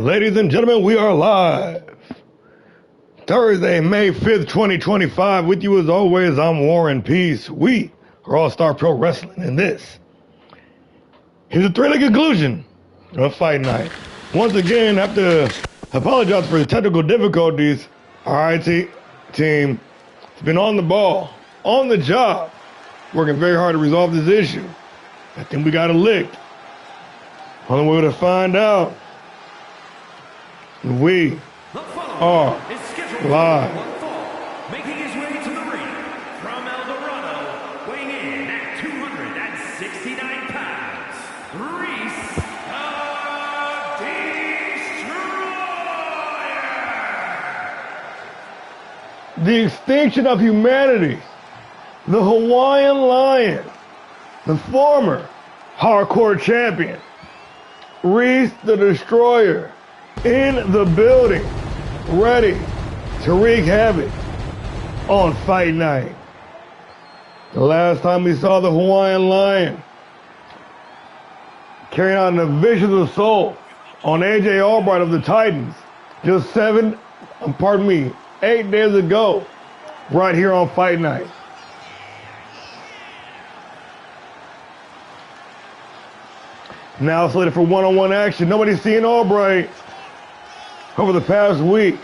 Ladies and gentlemen, we are live. Thursday, May 5th, 2025. With you as always, I'm Warren Peace. We are ALLSTAR Pro Wrestling, and this is a thrilling conclusion of Fight Night. Once again, I have to apologize for the technical difficulties. Our IT team has been on the ball, on the job, working very hard to resolve this issue. I think we got it licked. Only way to find out. We are live. Making his way to the ring from El Dorado, weighing in at 269 pounds, Reese the Destroyer! The extinction of humanity. The Hawaiian Lion. The former hardcore champion. Reese the Destroyer. In the building, ready to wreak havoc on Fight Night. The last time we saw the Hawaiian Lion carrying out a vicious assault on AJ Albright of the Titans just 8 days ago, right here on Fight Night. Now slated for one-on-one action. Nobody's seen Albright over the past week.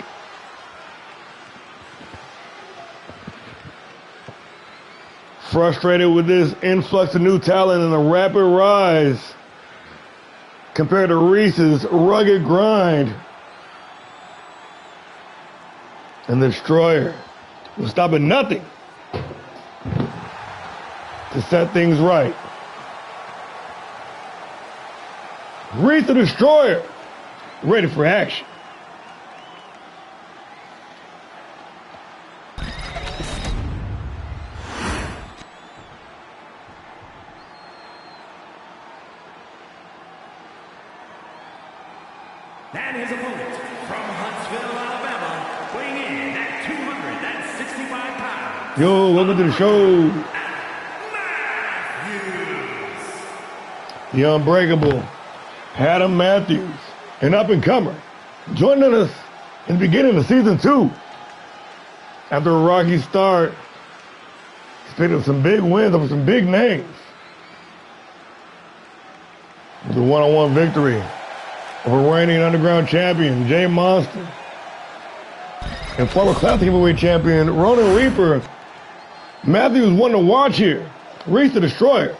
Frustrated with this influx of new talent and the rapid rise compared to Reese's rugged grind. And the Destroyer will stop at nothing to set things right. Reese the Destroyer, ready for action. And his opponent from Huntsville, Alabama, weighing in at 265 pounds. Yo, welcome to the show. Matthews. The Unbreakable Adam Matthews, an up-and-comer, joining us in the beginning of Season 2. After a rocky start, he's picked up some big wins over some big names. With a one-on-one victory over reigning underground champion Jay Monster and former classic heavyweight champion Ronan Reaper. Matthews won to watch here. Reese the Destroyer,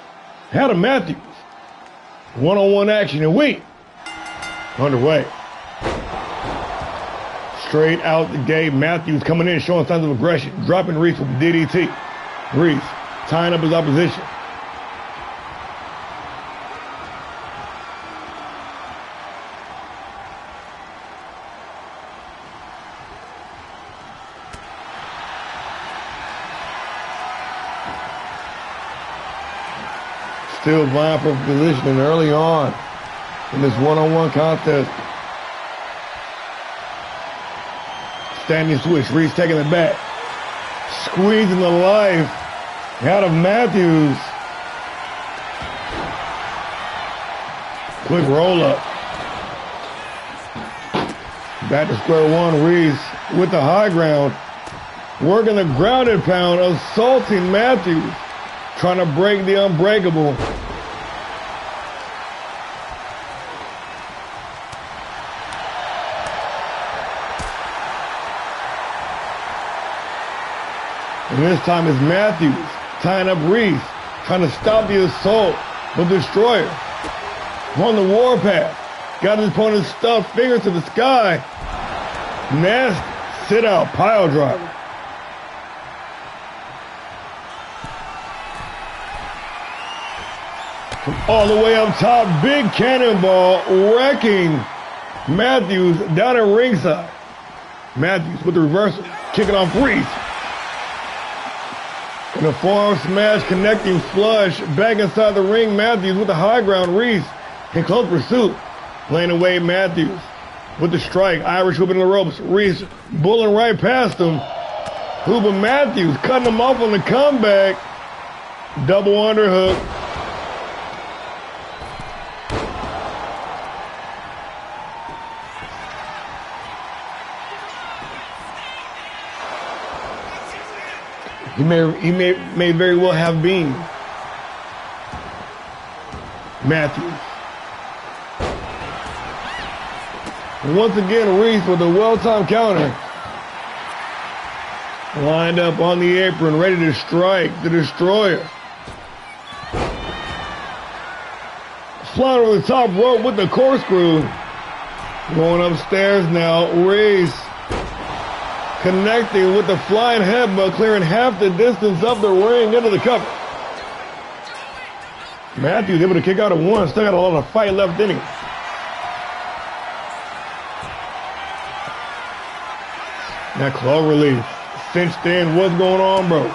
Adam Matthews. One-on-one action, and we underway. Straight out the gate, Matthews coming in, showing signs of aggression, dropping Reese with the DDT. Reese tying up his opposition. Still vying for positioning early on in this one-on-one contest. Standing switch, Reese taking it back. Squeezing the life out of Matthews. Quick roll-up. Back to square one, Reese with the high ground. Working the grounded pound, assaulting Matthews. Trying to break the Unbreakable. And this time it's Matthews tying up Reese, trying to stop the assault, but Destroyer on the warpath. Got his opponent's stuffed fingers to the sky. Nasty sit-out pile driver. From all the way up top, big cannonball wrecking Matthews down at ringside. Matthews with the reversal, kicking off Reese. And a forearm smash connecting flush back inside the ring. Matthews with the high ground. Reese in close pursuit. Laying away Matthews with the strike. Irish whipping the ropes. Reese bulling right past him. Hooper Matthews cutting him off on the comeback. Double underhook. He may very well have been. Matthews. Once again, Reese with a well-timed counter. Lined up on the apron, ready to strike the Destroyer. Flying over the top rope with the corkscrew. Going upstairs now, Reese connecting with the flying headbutt, clearing half the distance of the ring into the cover. Matthews able to kick out at one, still got a lot of fight left in him. That claw release, cinched in, what's going on, bro?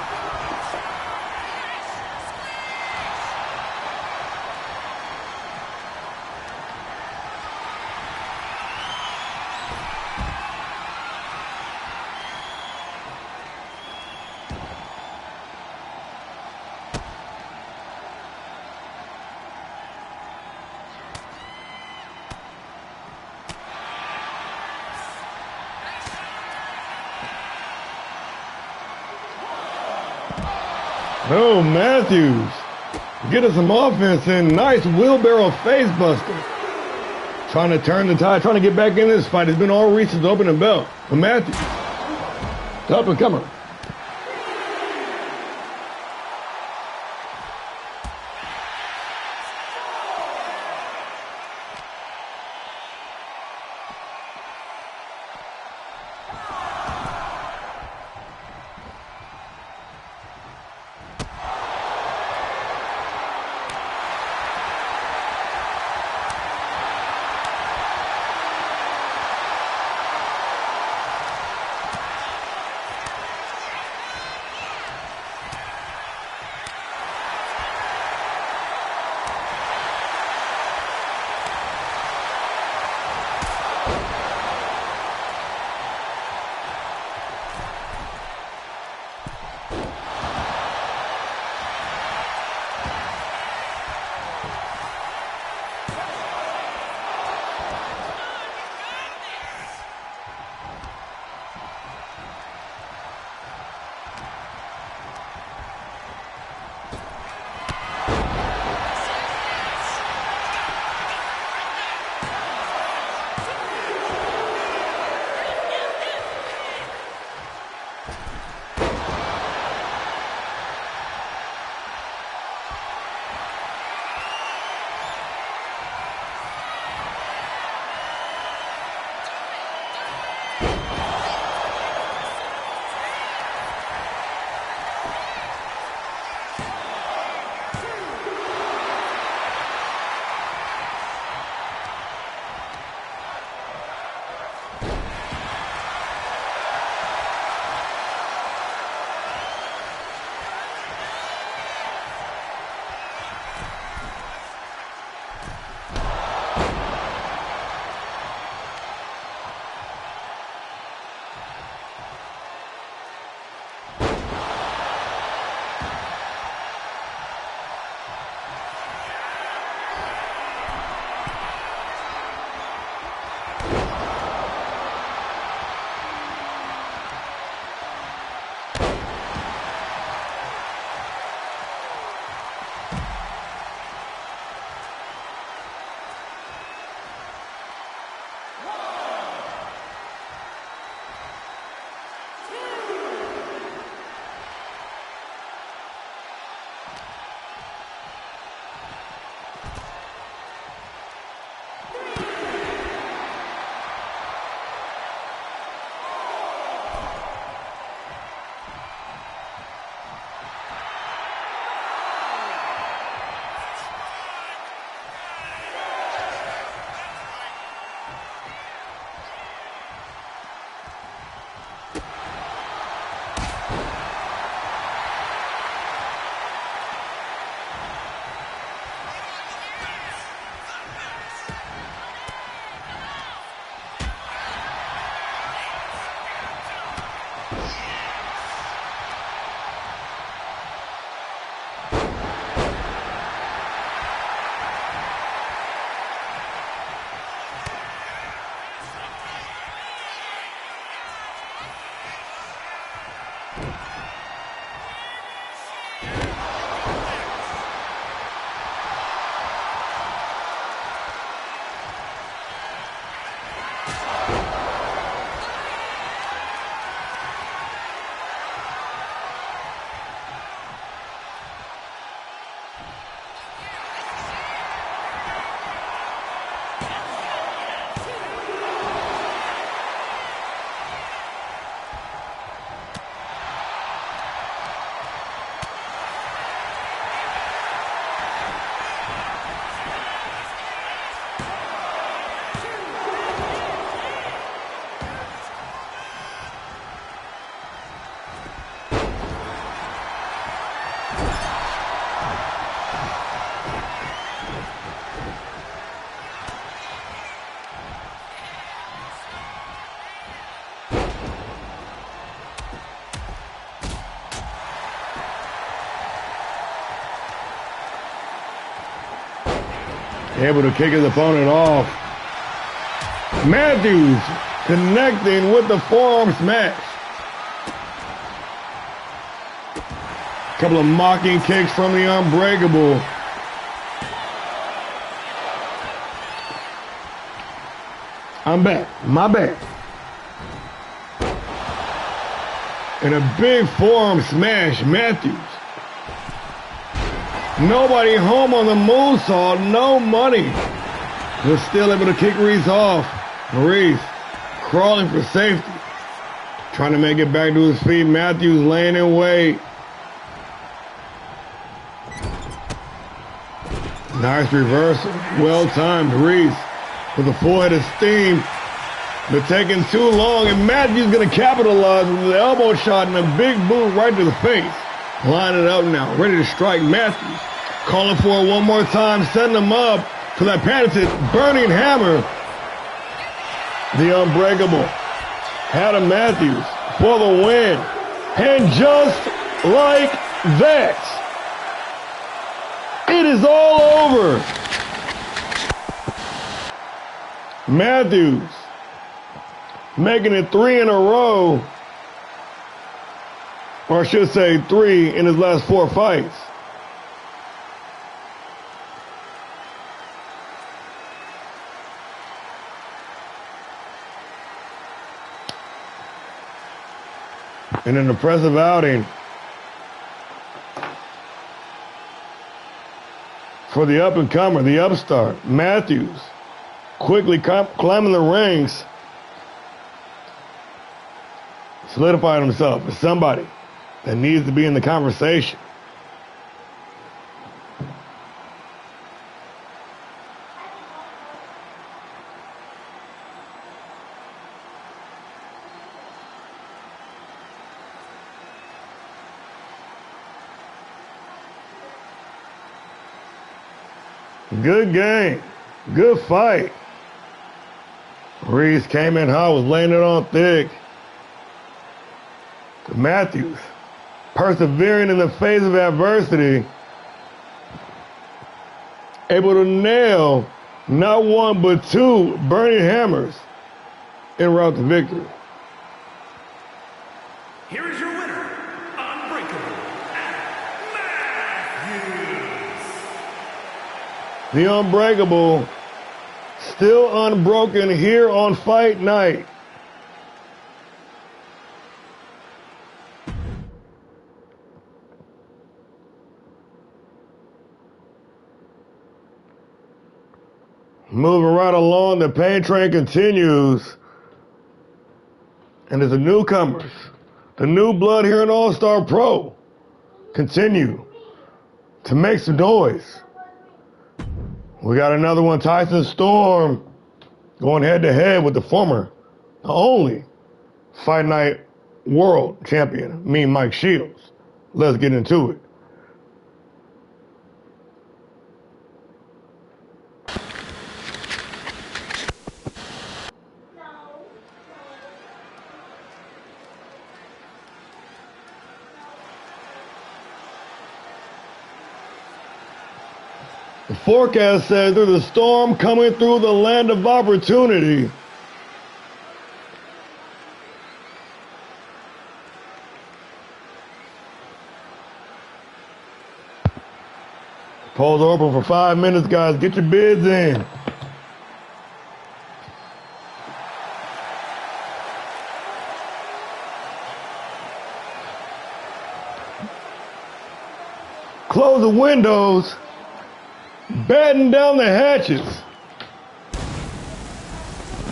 Oh, Matthews, get us some offense in. Nice wheelbarrow face buster. Trying to turn the tide, trying to get back in this fight. It's been all Reese's opening bell. But Matthews, the up and comer. Able to kick his opponent off. Matthews connecting with the forearm smash. Couple of mocking kicks from the Unbreakable. I'm back. My bad. And a big forearm smash, Matthews. Nobody home on the moonsault, no money. But still able to kick Reese off. Reese crawling for safety. Trying to make it back to his feet. Matthews laying in wait. Nice reversal. Well timed. Reese with a full head of steam. But taking too long, and Matthews going to capitalize with an elbow shot and a big boot right to the face. Line it up now, ready to strike Matthews. Calling for it one more time, setting him up for that patented burning hammer. The Unbreakable had a Matthews for the win. And just like that, it is all over. Matthews making it 3 in a row, or I should say 3 in his last 4 fights. And an impressive outing for the up-and-comer, the upstart, Matthews, quickly climbing the ranks, solidifying himself as somebody that needs to be in the conversation. Good game. Good fight. Reese came in hot, was laying it on thick. Matthews, persevering in the face of adversity, able to nail not 1 but 2 burning hammers en route to victory. Here is your winner, Unbreakable Matthews. The Unbreakable still unbroken here on Fight Night. Moving right along, the pain train continues. And as the newcomers, the new blood here in All-Star Pro, continue to make some noise. We got another one, Tyson Storm, going head-to-head with the former, the only Fight Night World Champion, Mike Shields. Let's get into it. The forecast says there's a storm coming through the land of opportunity. Polls are open for 5 minutes, guys. Get your bids in. Close the windows. Batten down the hatches.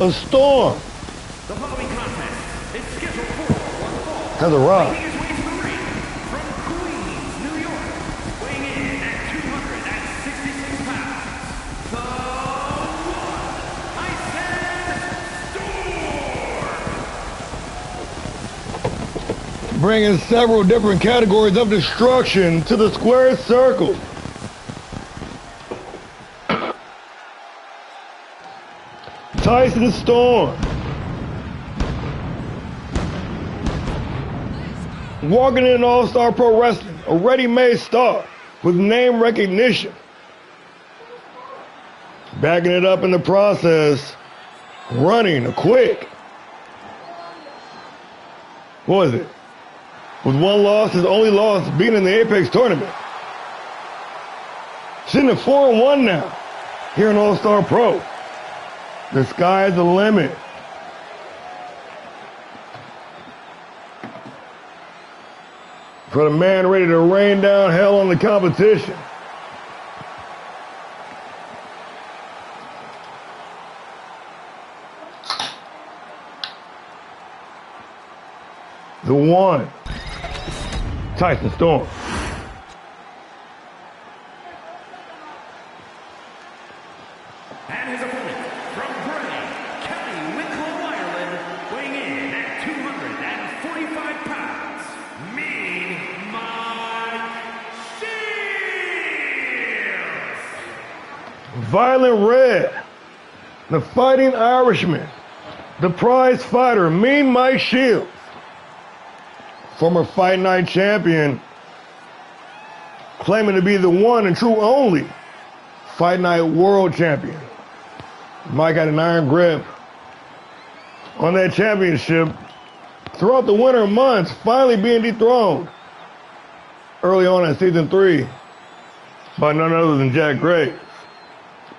A storm The following contest is scheduled for one fall. has arrived. Making his way to the ring from Queens, New York, weighing in at 266 pounds, the one, Tyson Storm. Bringing several different categories of destruction to the square circle. Tyson Storm. Walking in All-Star Pro Wrestling, a ready-made star with name recognition. Backing it up in the process. Running quick. What was it? With one loss, his only loss being in the Apex tournament. Sitting at 4-1 now here in All-Star Pro. The sky's the limit. For the man ready to rain down hell on the competition. The one, Tyson Storm. And his opponent from Bray, County Wicklow, Ireland, weighing in at 245 pounds, Mean Mike Shields. Violent Red, the Fighting Irishman, the prize fighter, Mean Mike Shields. Former Fight Night champion, claiming to be the one and true only Fight Night world champion. Mike had an iron grip on that championship throughout the winter months, finally being dethroned early on in season 3 by none other than Jack Graves.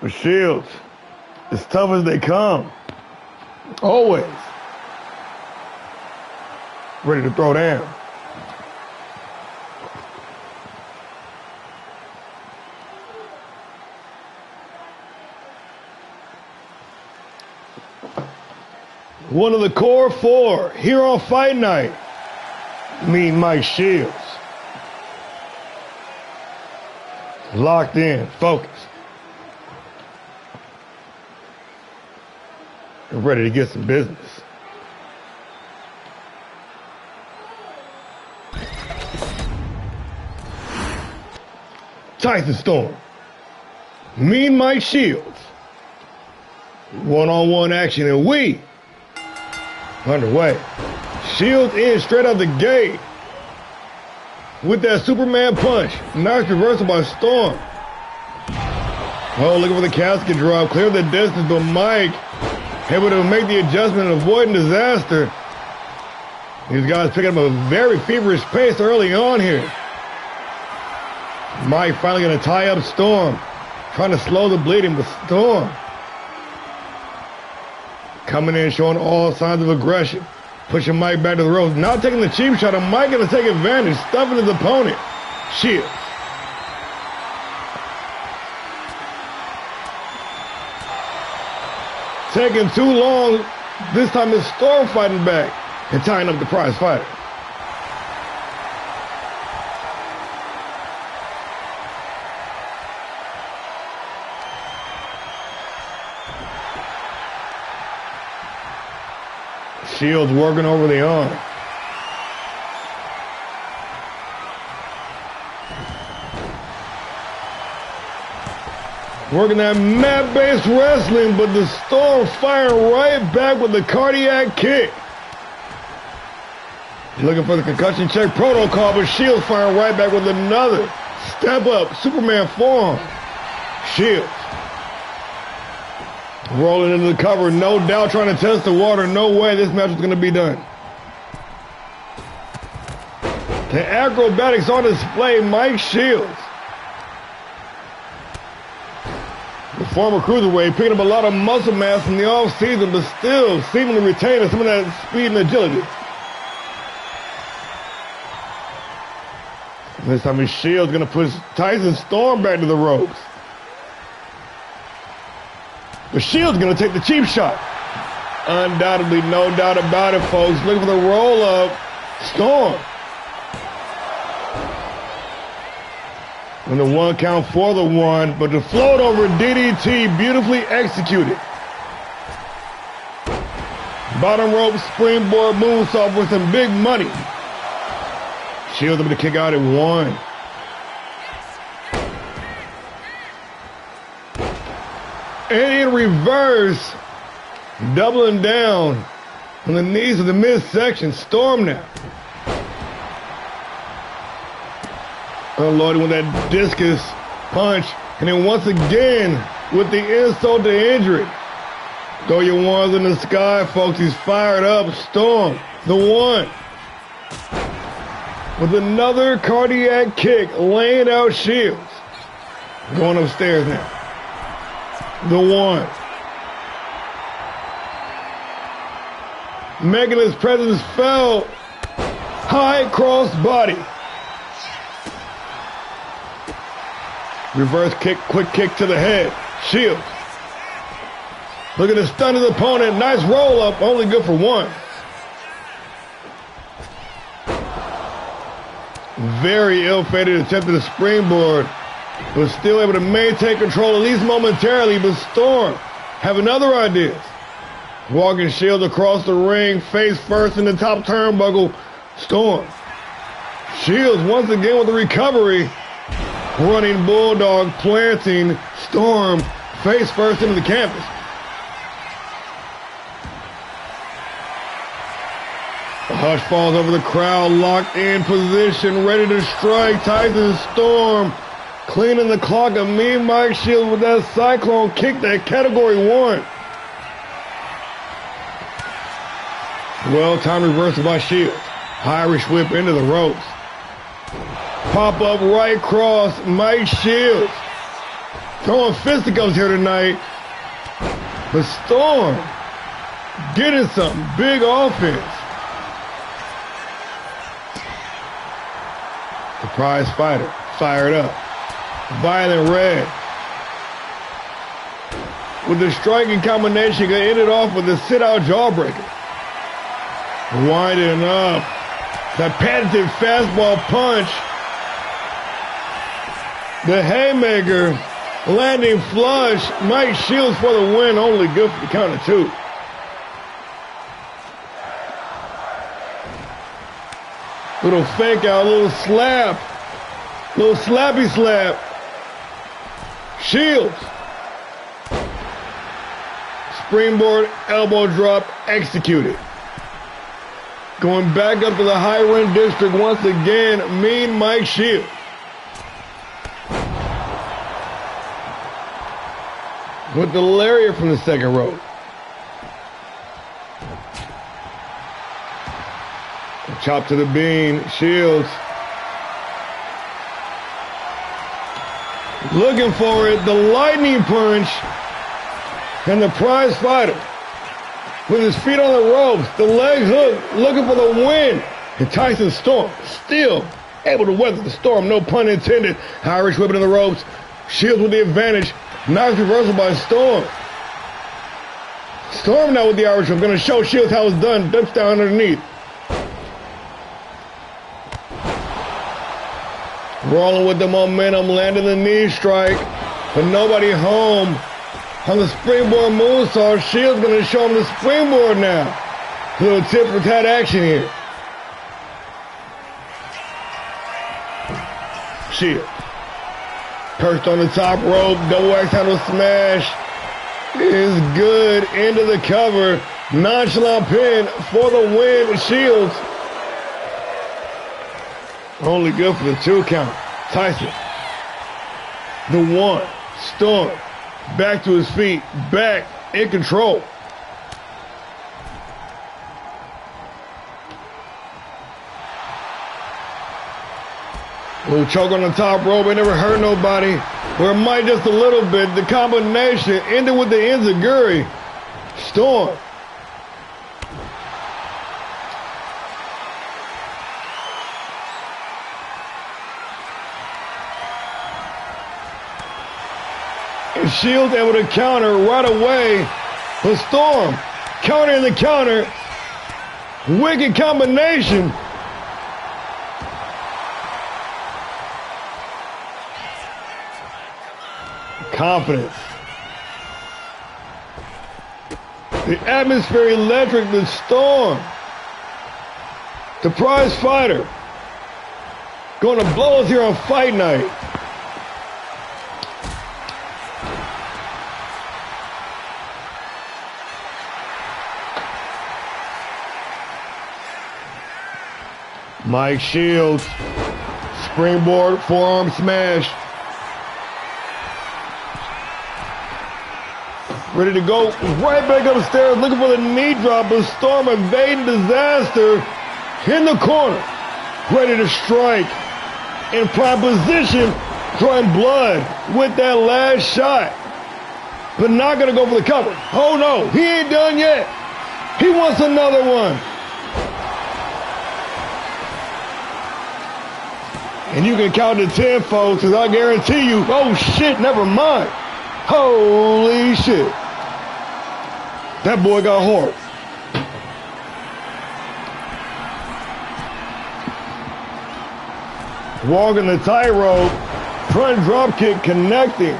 But Shields, as tough as they come, always ready to throw down. One of the core 4 here on Fight Night, Mean Mike Shields. Locked in, focused. And ready to get some business. Tyson Storm, Mean Mike Shields, one-on-one action, and we underway. Shields in straight out the gate with that Superman punch. Nice reversal by Storm. Oh, looking for the casket drop, clear the distance, but Mike able to make the adjustment and avoiding disaster. These guys picking up a very feverish pace early on here. Mike finally going to tie up Storm, trying to slow the bleeding, but Storm coming in, showing all signs of aggression, pushing Mike back to the ropes, not taking the cheap shot, and Mike going to take advantage, stuffing his opponent. Shields. Taking too long, this time it's Storm fighting back and tying up the prize fighter. Shields working over the arm. Working that mat-based wrestling, but the Storm firing right back with the cardiac kick. Looking for the concussion check protocol, but Shields firing right back with another step up Superman forearm. Shields rolling into the cover, no doubt trying to test the water. No way this match is going to be done. The acrobatics on display, Mike Shields. The former cruiserweight picking up a lot of muscle mass in the offseason, but still seemingly retaining some of that speed and agility. This time Shields going to push Tyson Storm back to the ropes. But Shields going to take the cheap shot. Undoubtedly, no doubt about it, folks. Looking for the roll-up. Storm. And the 1 count for the 1, but the float over DDT beautifully executed. Bottom rope springboard moonsault for some big money. Shields able to kick out at 1. And in reverse, doubling down on the knees of the midsection. Storm now. Unloading with that discus punch. And then once again, with the insult to injury. Throw your ones in the sky, folks. He's fired up. Storm, the one. With another cardiac kick, laying out Shields. Going upstairs now. The one. Making his presence felt. High cross body. Reverse kick, quick kick to the head. Shields. Look at the stun of the opponent. Nice roll up, only good for one. Very ill-fated attempt at the springboard, but still able to maintain control at least momentarily. But Storm having other ideas. Walking Shields across the ring, face first in the top turnbuckle. Storm. Shields once again with the recovery. Running bulldog, planting Storm face first into the canvas. The hush falls over the crowd, locked in position, ready to strike. Tyson Storm cleaning the clock of Mean Mike Shields with that cyclone kick, that category 1. Well-timed reversal by Shields. Irish whip into the ropes. Pop up right cross, Mike Shields. Throwing fisticuffs here tonight. But Storm getting something, big offense. The prize fighter fired up. Violent red. With the striking combination, he ended off with a sit-out jawbreaker. Winding up. That patented fastball punch. The haymaker landing flush. Mike Shields for the win, only good for the count of 2. Little fake out, little slap. Little slappy slap. Shields. Springboard elbow drop executed. Going back up to the high ring district once again, Mean Mike Shields. With the lariat from the second rope. Chop to the bean, Shields. Looking for it, the lightning punch. And the prize fighter. With his feet on the ropes, the leg hook, looking for the win. And Tyson Storm still able to weather the storm, no pun intended. Irish whipping in the ropes. Shields with the advantage. Nice reversal by Storm. Storm now with the Irish whip. Going to show Shields how it's done. Dips down underneath. Rolling with the momentum, landing the knee strike. But nobody home. On the springboard moonsault, Shields going to show him the springboard now. A little tip for tat action here. Shields. Perched on the top rope, double axe handle smash. Is good into the cover. Nonchalant pin for the win. Shields. Only good for the 2 count. Tyson. The 1. Storm. Back to his feet. Back in control. Little choke on the top rope. It never hurt nobody. Or it might just a little bit. The combination ended with the enziguri. Storm. And Shields able to counter right away. But Storm countering the counter. Wicked combination. Confidence. The atmosphere electric, the Storm. The prize fighter. Going to blow us here on Fight Night. Mike Shields. Springboard forearm smash. Ready to go right back upstairs, looking for the knee drop, but Storm evading disaster in the corner. Ready to strike. In prime position, drawing blood with that last shot. But not going to go for the cover. Oh no, he ain't done yet. He wants another one. And you can count to 10, folks, because I guarantee you, oh shit, never mind. Holy shit. That boy got hard. Walking the tightrope, front drop kick connecting.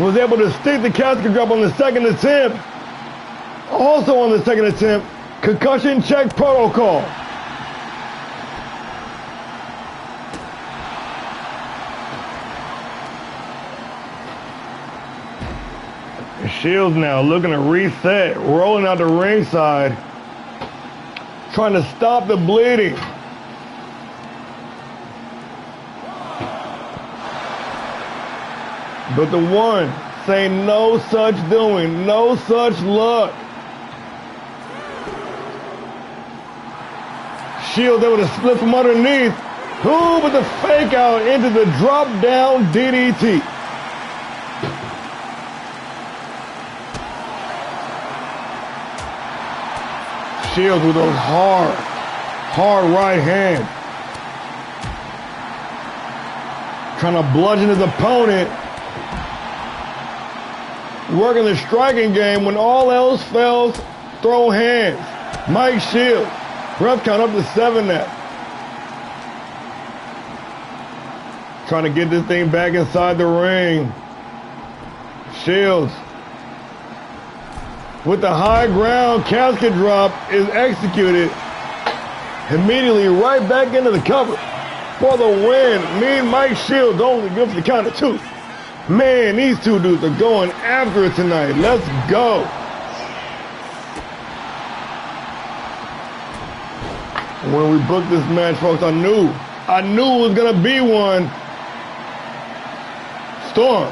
Was able to stick the casket drop on the second attempt. Also on the second attempt, concussion check protocol. Shields now looking to reset, rolling out the ringside, trying to stop the bleeding. But the one saying no such doing, no such luck. Shields able to split from underneath. Ooh, but the fake out into the drop down DDT. Shields with those hard right hand. Trying to bludgeon his opponent. Working the striking game. When all else fails, throw hands. Mike Shields. Ref count up to 7 now. Trying to get this thing back inside the ring. Shields. With the high ground, casket drop is executed. Immediately right back into the cover for the win. Me and Mike Shields only good for the count of 2. Man, these two dudes are going after it tonight. Let's go. When we booked this match, folks, I knew it was gonna be one. Storm,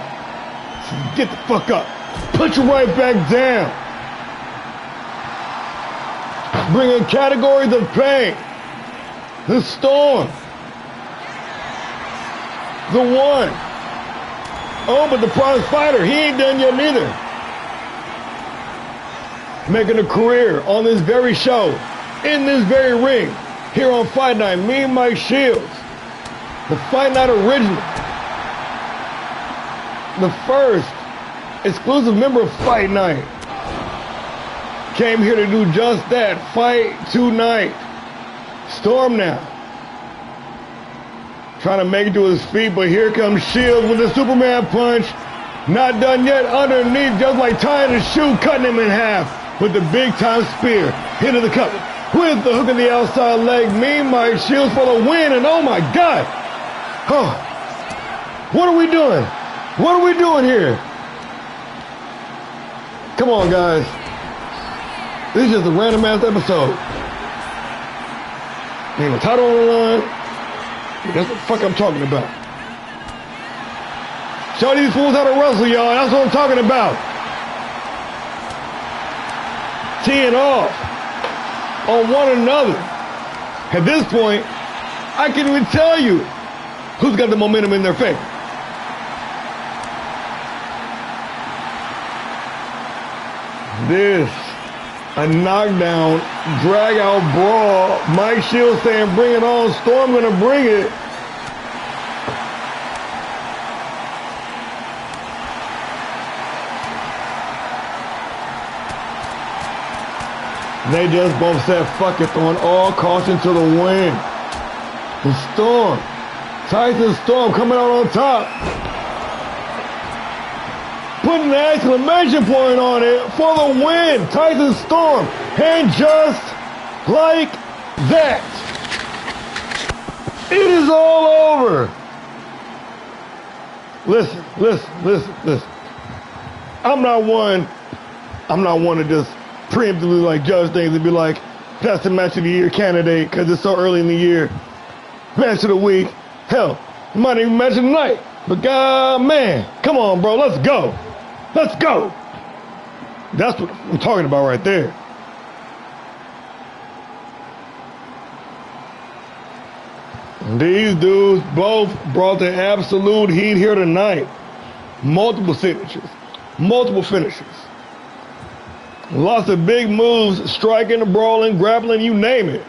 get the fuck up. Put you right back down. Bringing categories of pain. The Storm. The one. Oh, but the prize fighter, he ain't done yet neither. Making a career on this very show, in this very ring, here on Fight Night. Me and Mike Shields, the Fight Night original. The first exclusive member of Fight Night. Came here to do just that, fight tonight. Storm now. Trying to make it to his feet, but here comes Shields with the Superman punch. Not done yet, underneath, just like tying his shoe, cutting him in half with the big time spear. Into the cover with the hook of the outside leg. Me, Mike Shields for the win, and oh my God. Oh, what are we doing? What are we doing here? Come on, guys. This is just a random ass episode. Ain't no title on the line. That's what the fuck I'm talking about. Show these fools how to wrestle, y'all. That's what I'm talking about. Teeing off on one another. At this point, I can't even tell you who's got the momentum in their favor. This, a knockdown, drag out brawl. Mike Shields saying bring it on. Storm gonna bring it. They just both said fuck it, throwing all caution to the wind. The Storm, Tyson Storm coming out on top. Putting the exclamation point on it for the win. Tyson Storm. And just like that, it is all over. Listen. I'm not one to just preemptively like judge things and be like, that's the match of the year candidate because it's so early in the year. Match of the week. Hell, it might even match of the night. But God, man, come on, bro, let's go. Let's go. That's what I'm talking about right there. These dudes both brought the absolute heat here tonight. Multiple signatures, multiple finishes. Lots of big moves, striking, brawling, grappling, you name it.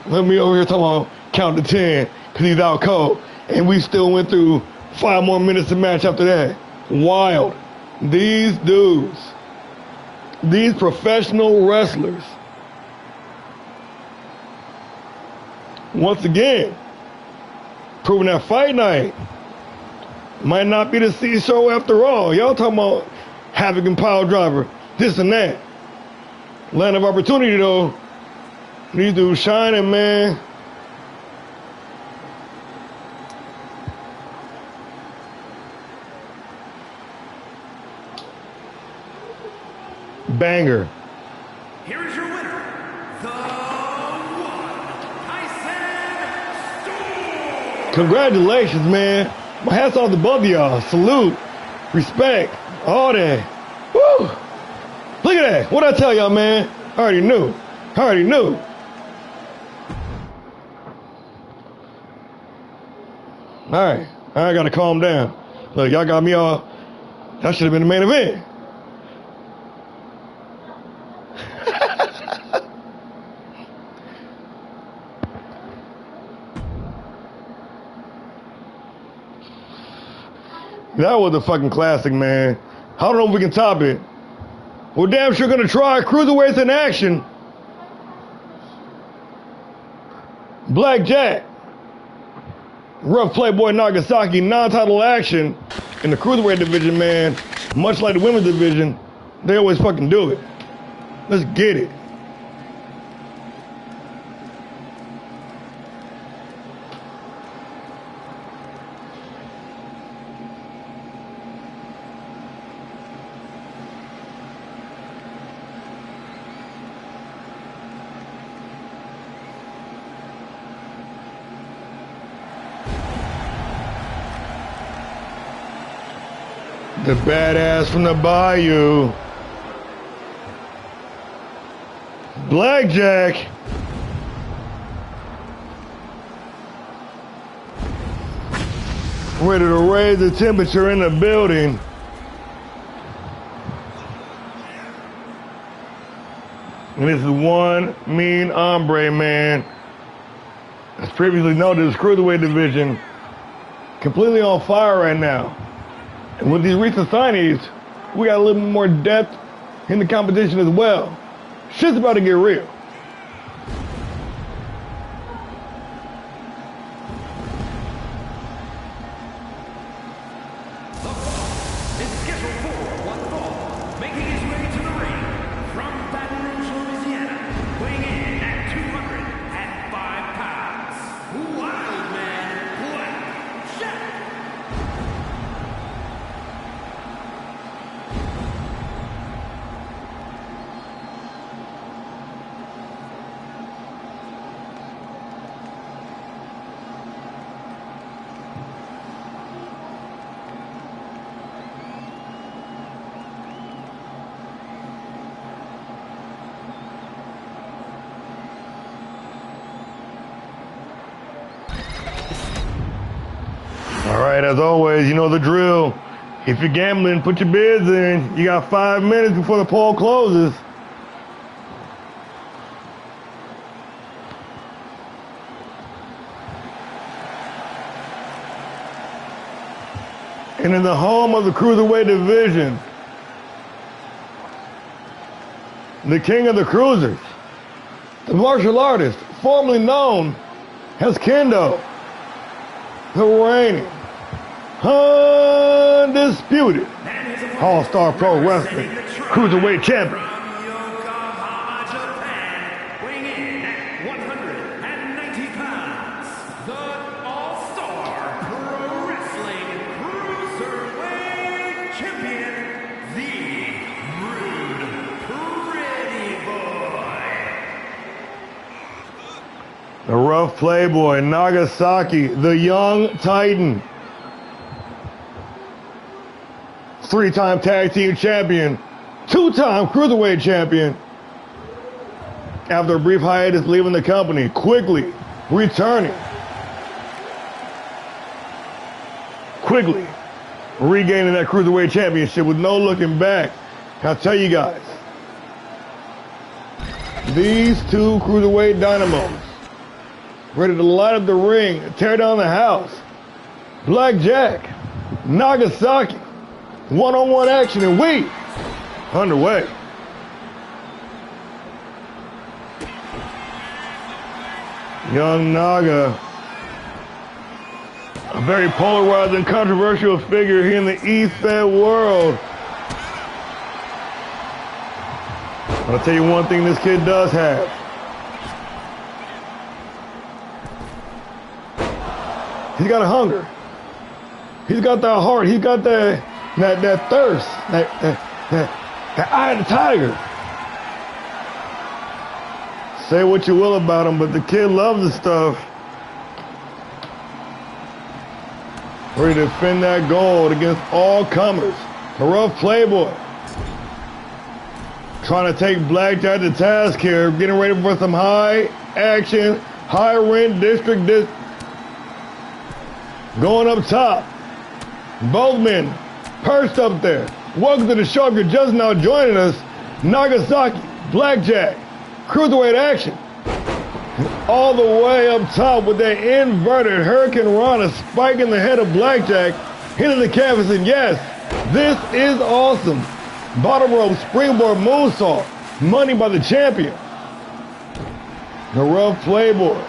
Let me over here talking about count to 10 because he's out cold. And we still went through 5 more minutes of match after that. Wild. These dudes, these professional wrestlers, once again, proving that Fight Night might not be the C show after all. Y'all talking about Havoc and Pile Driver, this and that. Land of opportunity though. These dudes shining, man. Banger. Here is your winner, the one, Tyson Storm. Congratulations, man. My hat's off to both of y'all. Salute, respect, all that. Woo! Look at that. What'd I tell y'all, man? I already knew. I already knew. All right, I gotta calm down. Look, y'all got me all. That should have been the main event. That was a fucking classic, man. I don't know if we can top it. We're damn sure gonna try. Cruiserweights in action. Blackjack. Rough Playboy Nagasaki non-title action in the Cruiserweight division, man. Much like the women's division, they always fucking do it. Let's get it. The badass from the Bayou. Blackjack. Ready to raise the temperature in the building. And this is one mean hombre, man. As previously noted, this Cruiserweight division completely on fire right now. And with these recent signings, we got a little more depth in the competition as well. Shit's about to get real. The fall is scheduled for one fall, making his way to the ring from Baton Rouge, Louisiana, weighing in at 205 pounds. Wild Man Blackjack. All right, as always, you know the drill. If you're gambling, put your bids in. You got 5 minutes before the poll closes. And in the home of the Cruiserweight division, the king of the cruisers, the martial artist formerly known as Kendo, the reigning, undisputed All-Star Pro Wrestling Cruiserweight Champion. From Yokohama, Japan, weighing in at 190 pounds, the All-Star Pro Wrestling Cruiserweight Champion, the Rude Pretty Boy. The Rough rough playboy, Nagasaki, the young Titan. 3-time tag team champion, 2-time cruiserweight champion. After a brief hiatus leaving the company, quickly returning. Quickly regaining that cruiserweight championship with no looking back. I'll tell you guys, these two cruiserweight dynamos ready to light up the ring, tear down the house. Blackjack, Nagasaki, one-on-one action, and we underway. Young Naga, a very polarizing, controversial figure here in the East Fed world. I'll tell you one thing this kid does have. He's got a hunger. He's got that heart. He's got that thirst. That eye of the tiger. Say what you will about him, but the kid loves the stuff. Ready to defend that gold against all comers. A rough playboy. Trying to take Blackjack to task here. Getting ready for some high action, high rent district. Going up top. Both men perched up there. Welcome to the show. If you're just now joining us, Nagasaki, Blackjack, cruiserweight action. All the way up top with that inverted Hurricane Rana spiking the head of Blackjack, hitting the canvas, and yes, this is awesome. Bottom rope springboard moonsault, money by the champion. The rough playboy.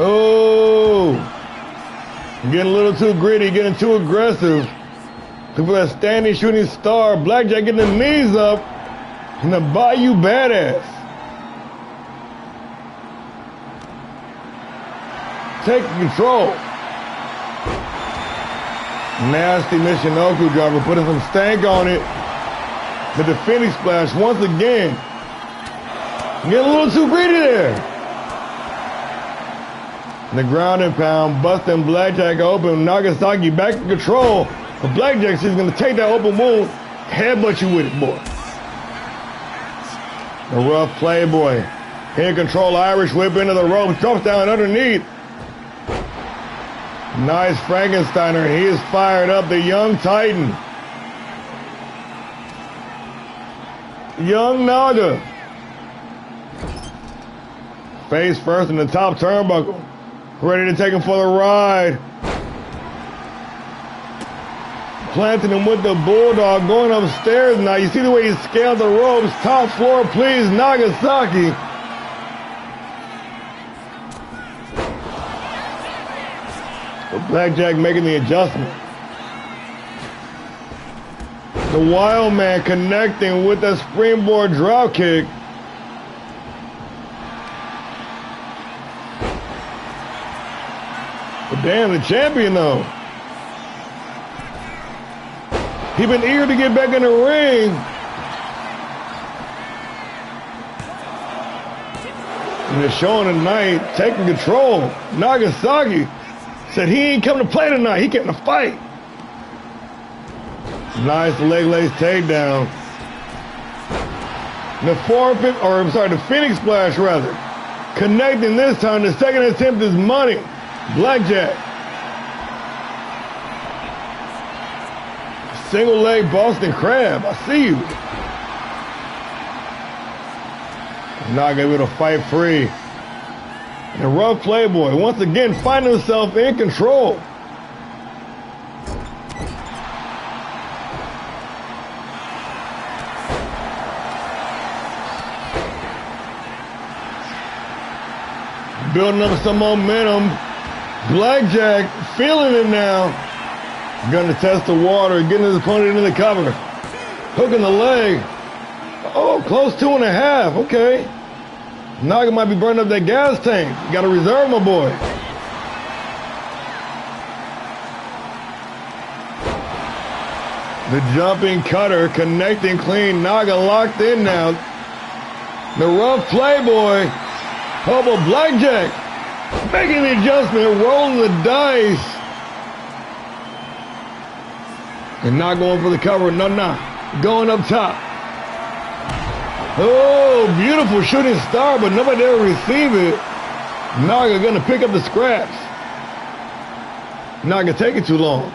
Oh, getting a little too gritty, getting too aggressive. Look for that standing shooting star. Blackjack getting the knees up. And the Bayou Badass. Taking control. Nasty Michinoku driver, putting some stank on it. But the Phoenix Splash once again. Getting a little too greedy there. The ground and pound, busting Blackjack open. Nagasaki back in control. But Blackjack's just going to take that open wound, headbutt you with it, boy. The rough playboy. In control, Irish whip into the ropes, drops down underneath. Nice Frankensteiner. He is fired up, the young Titan. Young Naga. Face first in the top turnbuckle. Ready to take him for the ride. Planting him with the bulldog, going upstairs now. You see the way he scaled the ropes. Top floor, please, Nagasaki. Blackjack making the adjustment. The Wild Man connecting with a springboard drop kick. But damn, the champion though. He's been eager to get back in the ring. And they're showing tonight, taking control. Nagasaki said he ain't come to play tonight. He came to fight. Nice leg lace takedown. The Phoenix Splash rather. Connecting this time. The second attempt is money. Blackjack. Single leg Boston Crab. I see you. Not able to fight free. The rough playboy once again finding himself in control. Building up some momentum. Blackjack feeling it now. Gonna test the water, getting his opponent in the cover. Hooking the leg. Oh, close 2.5. Okay. Naga might be burning up that gas tank. You gotta reserve, my boy. The jumping cutter connecting clean. Naga locked in now. The rough playboy. Oh, but Blackjack making the adjustment, rolling the dice. And not going for the cover. No. Going up top. Oh, beautiful shooting star, but nobody there to receive it. Naga gonna pick up the scraps. Not gonna take it too long.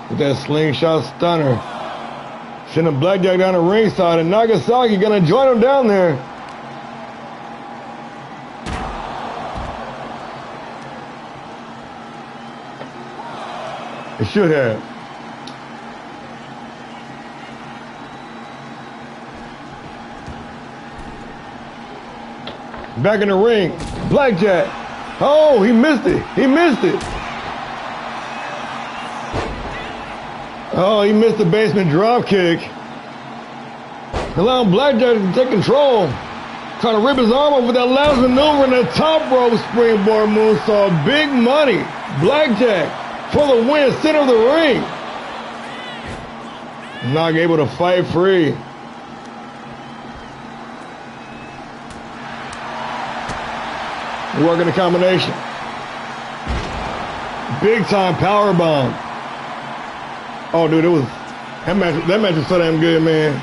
With that slingshot stunner. Sending Blackjack down the ringside, and Nagasaki gonna join him down there. It should have. Back in the ring, Blackjack. Oh, he missed it. He missed it. Oh, he missed the basement drop kick. Allowing Blackjack to take control. Trying to rip his arm off with that last maneuver in the top rope springboard moonsault. Big money. Blackjack for the win, center of the ring. Not able to fight free. Working the combination. Big time power bomb. Oh, dude, that match was so damn good, man.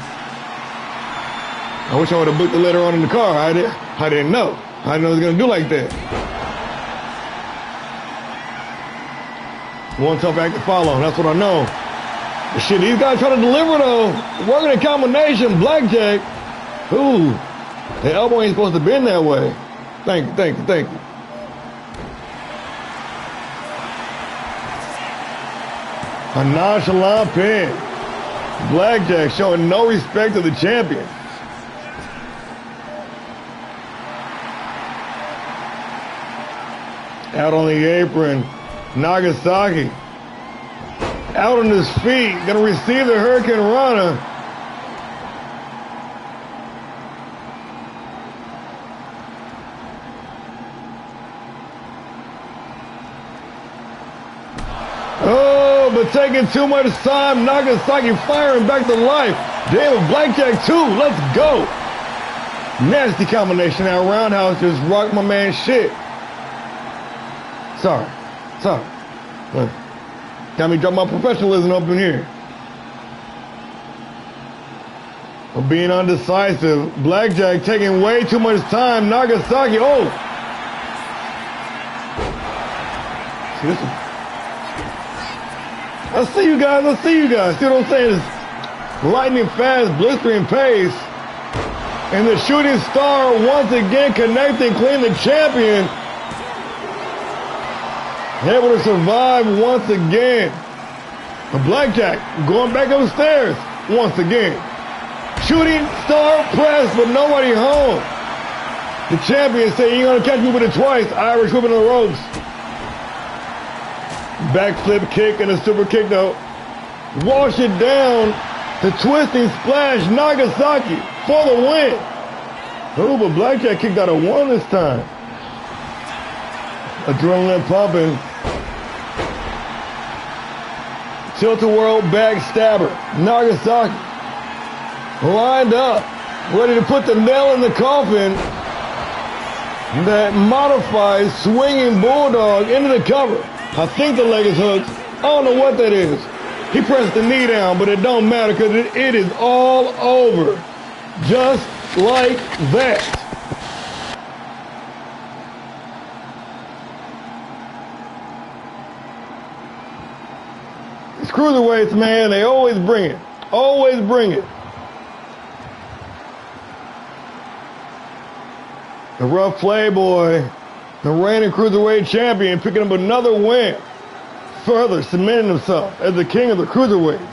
I wish I would have booked it later on in the car. I didn't know. I didn't know it was gonna do like that. One tough act to follow. That's what I know. The shit these guys trying to deliver though. Working a combination, Blackjack. Ooh, the elbow ain't supposed to bend that way. Thank you. A nonchalant pin. Blackjack showing no respect to the champion. Out on the apron, Nagasaki. Out on his feet, gonna receive the Hurricane Rana. Oh, but taking too much time. Nagasaki firing back to life. Damn, Blackjack 2, let's go. Nasty combination. That roundhouse just rocked my man's shit. Sorry. Got me drop my professionalism up in here. For being undecisive. Blackjack taking way too much time. Nagasaki, oh. See, this is... I see you guys. See what I'm saying? It's lightning fast, blistering pace. And the shooting star once again connecting, clean the champion. Able to survive once again. The Blackjack going back upstairs once again. Shooting star press, but nobody home. The champion said, "You ain't gonna catch me with it twice." Irish whipping the ropes. Backflip kick and a super kick though. Wash it down. The twisting splash. Nagasaki for the win. Oh, but Blackjack kicked out a 1 this time. Adrenaline pumping. Tilt-a-whirl backstabber. Nagasaki lined up, ready to put the nail in the coffin. That modified swinging bulldog into the cover. I think the leg is hooked. I don't know what that is. He pressed the knee down, but it don't matter because it is all over. Just like that. These cruiserweights, man, they always bring it. Always bring it. The rough playboy, the reigning cruiserweight champion, picking up another win, further cementing himself as the king of the cruiserweights.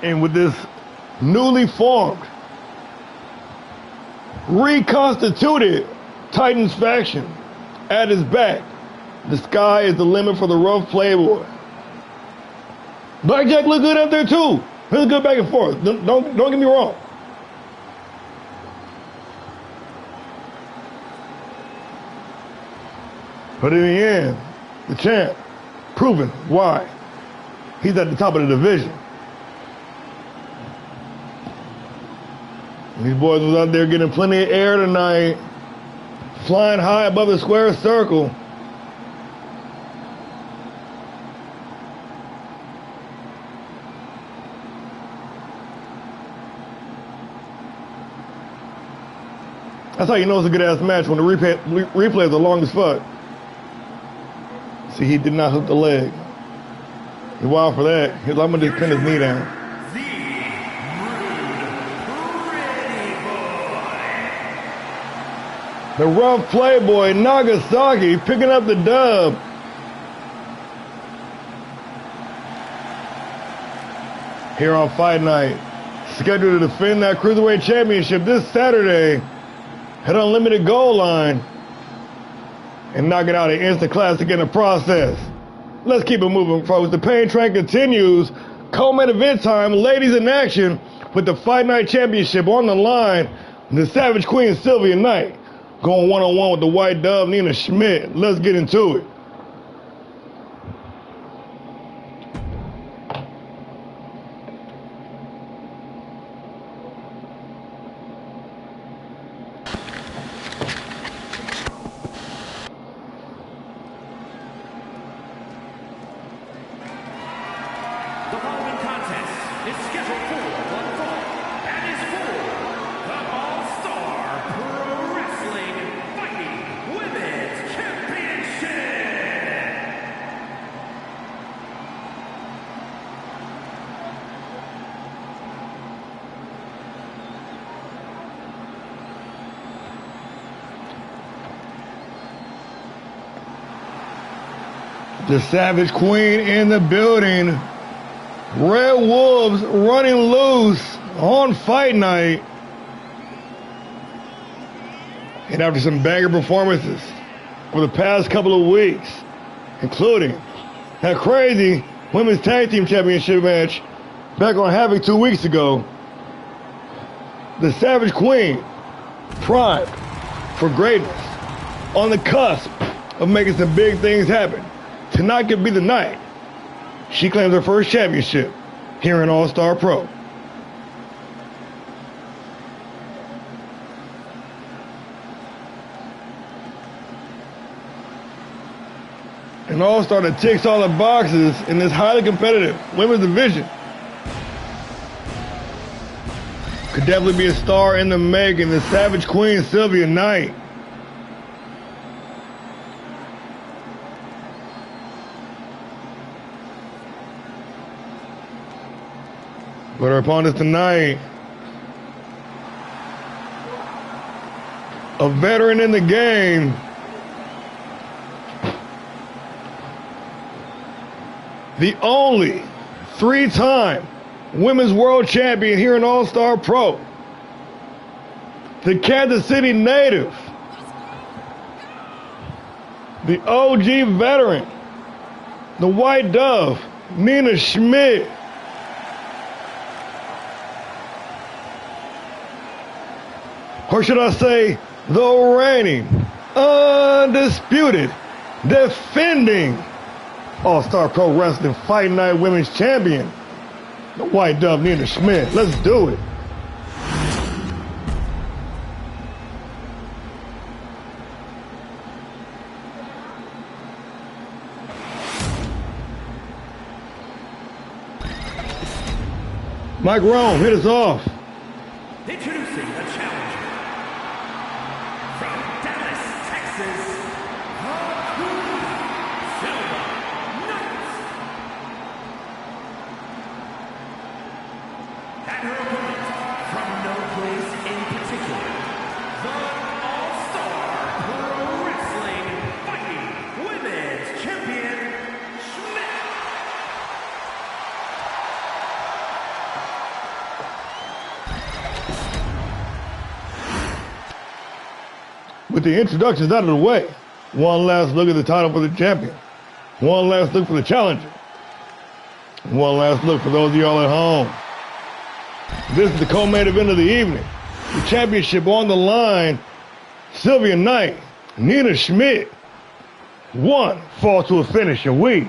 And with this newly formed, reconstituted Titans faction at his back, The sky is the limit for the rough playboy. Blackjack look good up there too. He look good back and forth. Don't get me wrong. But in the end, the champ, proving why he's at the top of the division. These boys was out there getting plenty of air tonight, flying high above the square circle. That's how you know it's a good-ass match, when the replay is the longest fuck. See, he did not hook the leg. He wild for that. He's like, I'm gonna just pin his knee down. The rough playboy, Nagasaki, picking up the dub. Here on Fight Night, scheduled to defend that Cruiserweight Championship this Saturday at Unlimited Gold Line and knock it out an instant classic in the process. Let's keep it moving, folks. The pain train continues. Co-main event time, ladies in action with the Fight Night Championship on the line. The Savage Queen, Sylvia Knight, going one-on-one with the White Dove, Nina Schmidt. Let's get into it. The following contest is scheduled for one fall and is for the All-Star Pro Wrestling Fighting Women's Championship. The Savage Queen in the building. Red Wolves running loose on Fight Night. And after some banger performances over the past couple of weeks, including that crazy Women's Tag Team Championship match back on Havoc 2 weeks ago, the Savage Queen, primed for greatness, on the cusp of making some big things happen. Tonight could be the night she claims her first championship here in All-Star Pro. An All-Star that ticks all the boxes in this highly competitive women's division. Could definitely be a star in the making, the Savage Queen, Sylvia Knight. But her opponent tonight, a veteran in the game, the only 3-time Women's World Champion here in All-Star Pro, the Kansas City native, the OG veteran, the White Dove, Nina Schmidt. Or should I say, the reigning, undisputed, defending All-Star Pro Wrestling Fight Night Women's Champion, the White Dove, Nina Schmidt. Let's do it. Mike Rome, hit us off. Introducing the challenger from Dallas, Texas, Silver Knights. And her opponent from no place in particular, the All-Star Pro Wrestling Fighting Women's Champion, Schmidt. With the introductions out of the way, One last look at the title for the champion. One last look for the challenger. One last look for those of y'all at home. This is the co-main event of the evening. The championship on the line. Sylvia Knight, Nina Schmidt. One fall to a finish, and we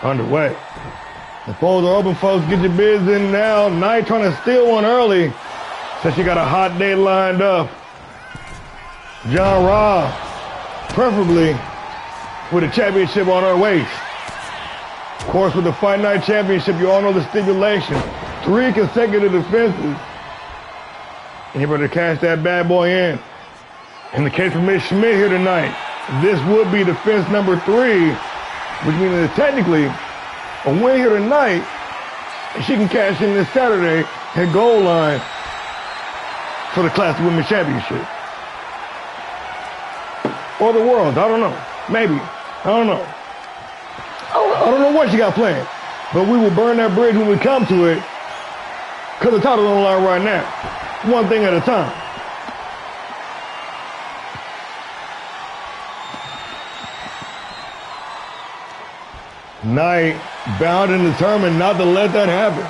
underway. The polls are open, folks. Get your bids in now. Knight trying to steal one early. Says she got a hot date lined up. John Robb, preferably with a championship on her waist. Of course, with the Fight Night Championship, you all know the stipulation. 3 consecutive defenses. And you better cash that bad boy in. In the case of Miss Schmidt here tonight, this would be defense number 3, which means that technically a win here tonight, and she can cash in this Saturday at goal line for the Classic Women's Championship. Or the Worlds, I don't know. Maybe. I don't know. I don't know what she got planned. But we will burn that bridge when we come to it, because the title's on the line right now. One thing at a time. Knight bound and determined not to let that happen.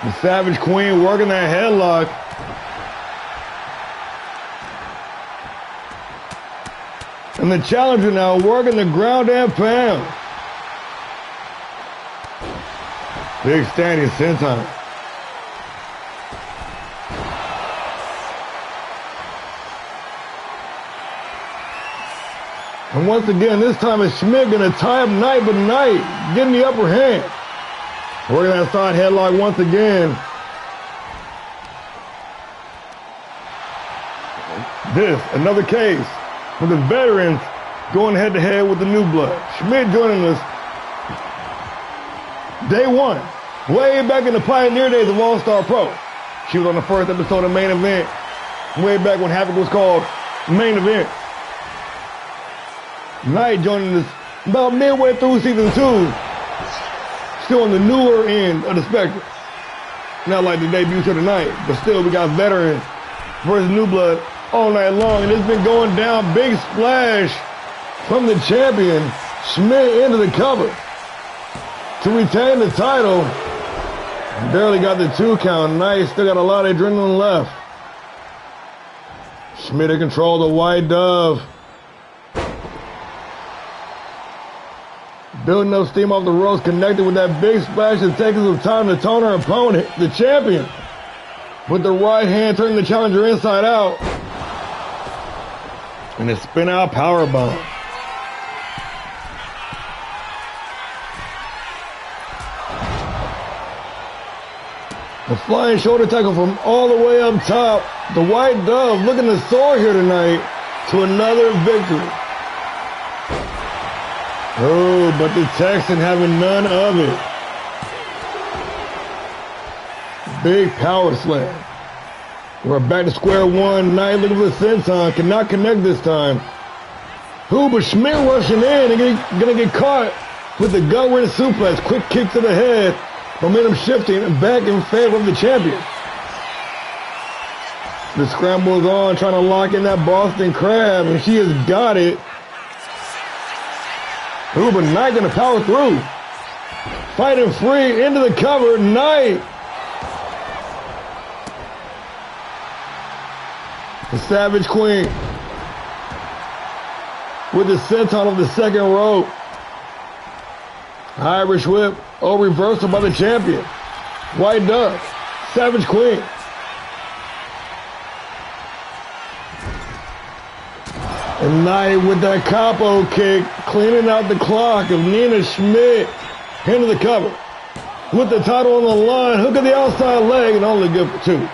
The Savage Queen working that headlock. And the challenger now working the ground and pound. Big standing senton. And once again, this time it's Schmidt going to tie up Knight, but Knight getting the upper hand. Working that side headlock once again. This, another case with the veterans going head-to-head with the new blood. Schmidt joining us day 1, way back in the pioneer days of ALLSTAR Pro. She was on the first episode of Main Event, way back when Havoc was called Main Event. Knight joining us about midway through season 2, still on the newer end of the spectrum. Not like the debuts here tonight, but still we got veterans versus new blood all night long, and it's been going down. Big splash from the champion, Schmidt into the cover to retain the title. Barely got the 2 count. Knight still got a lot of adrenaline left. Schmidt in control, the white dove. Building up steam off the ropes, connected with that big splash and taking some time to tone her opponent, the champion. With the right hand turning the challenger inside out. And a spin out powerbomb. The flying shoulder tackle from all the way up top. The white dove looking to soar here tonight to another victory. Oh, but the Texan having none of it. Big power slam. We're back to square one. Knight looking for the senton. Cannot connect this time. Who but Schmidt rushing in and gonna get caught with the gut-wrench suplex. Quick kick to the head. Momentum shifting and back in favor of the champion. The scramble is on, trying to lock in that Boston Crab, and she has got it. Ooh, but Knight gonna power through. Fighting free into the cover. Knight. The Savage Queen with the senton of the second rope. Irish whip. Oh, reversal by the champion. White dove. Savage Queen. And Knight with that capo kick, cleaning out the clock of Nina Schmidt into the cover. With the title on the line, hook of the outside leg, and only good for 2.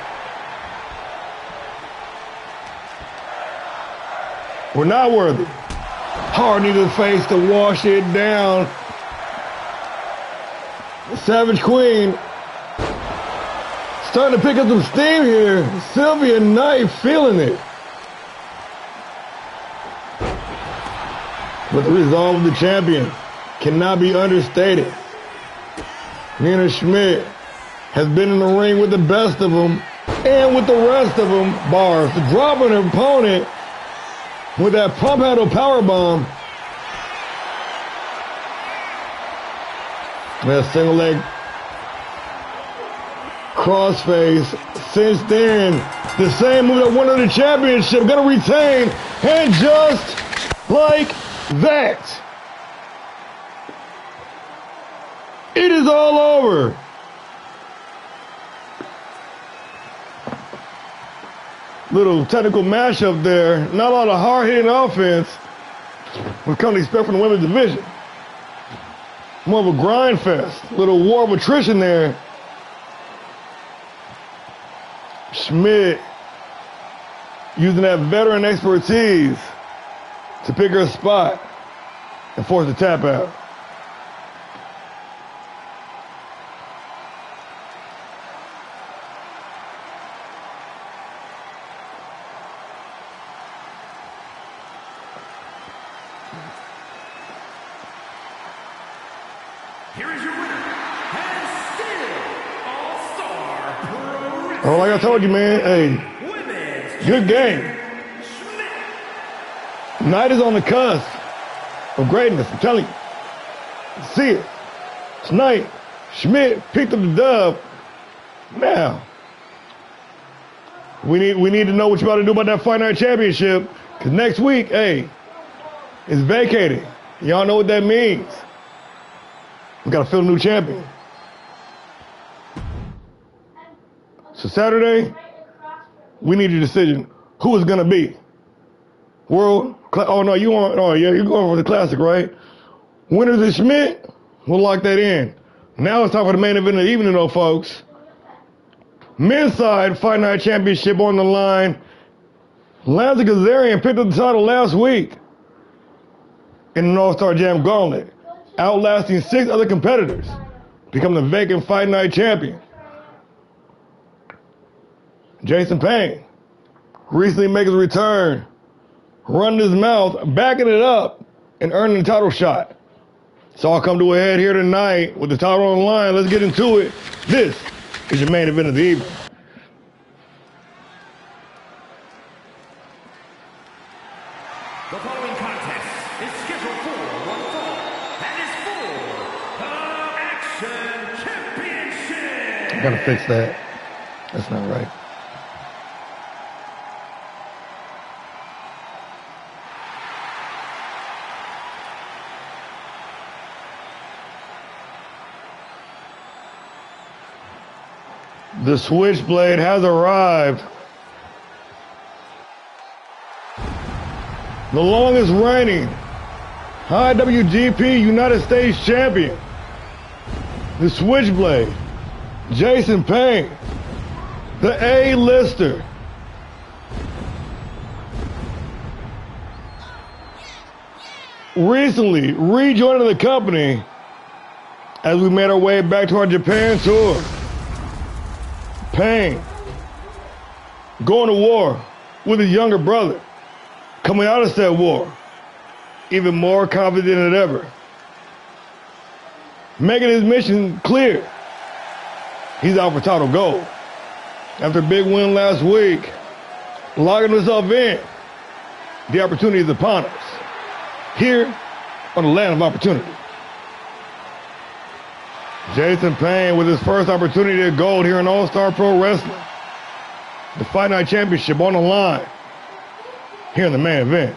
We're not worthy. Hard knee to the face to wash it down. The Savage Queen starting to pick up some steam here. Sylvia Knight feeling it. But the resolve of the champion cannot be understated. Nina Schmidt has been in the ring with the best of them and with the rest of them, bars, dropping her opponent with that pump handle powerbomb. That single leg crossface. Since then, the same move that won her the championship, gonna retain, and just like that, it is all over. Little technical mashup there. Not a lot of hard-hitting offense. We've come to expect from the women's division. More of a grind fest. Little war of attrition there. Schmidt using that veteran expertise to pick her spot and force the tap out. Here is your winner, and still All-Star Pro Wrestling. Oh, like I told you, man, hey, Women's good game. Schmidt. Night is on the cusp of greatness, I'm telling you. See it. Tonight, Schmidt picked up the dub. Now, we need to know what you're about to do about that Fight Night Championship, because next week, hey, it's vacated. Y'all know what that means. We got to fill a new champion. So Saturday, we need a decision. Who is going to be? Oh, no, you're going for the classic, right? Winners is Schmidt. We'll lock that in. Now it's time for the main event of the evening, though, folks. Men's side Fight Night Championship on the line. Lanza Kazarian picked up the title last week in an All-Star Jam Gauntlet, outlasting 6 other competitors, become the vacant Fight Night champion. Jason Payne recently makes his return, running his mouth, backing it up, and earning the title shot. It's all come to a head here tonight with the title on the line. Let's get into it. This is your main event of the evening. The following contest is scheduled for one fall, and is for the Action Championship. I gotta fix that. That's not right. The Switchblade has arrived. The longest reigning IWGP United States champion. The Switchblade, Jason Payne, the A-lister. Recently rejoining the company as we made our way back to our Japan tour. Payne going to war with his younger brother, coming out of that war even more confident than ever, making his mission clear. He's out for title gold after a big win last week, locking himself in. The opportunity is upon us here on the land of opportunity. Jason Payne with his first opportunity at gold here in All-Star Pro Wrestling. The Fight Night Championship on the line here in the main event.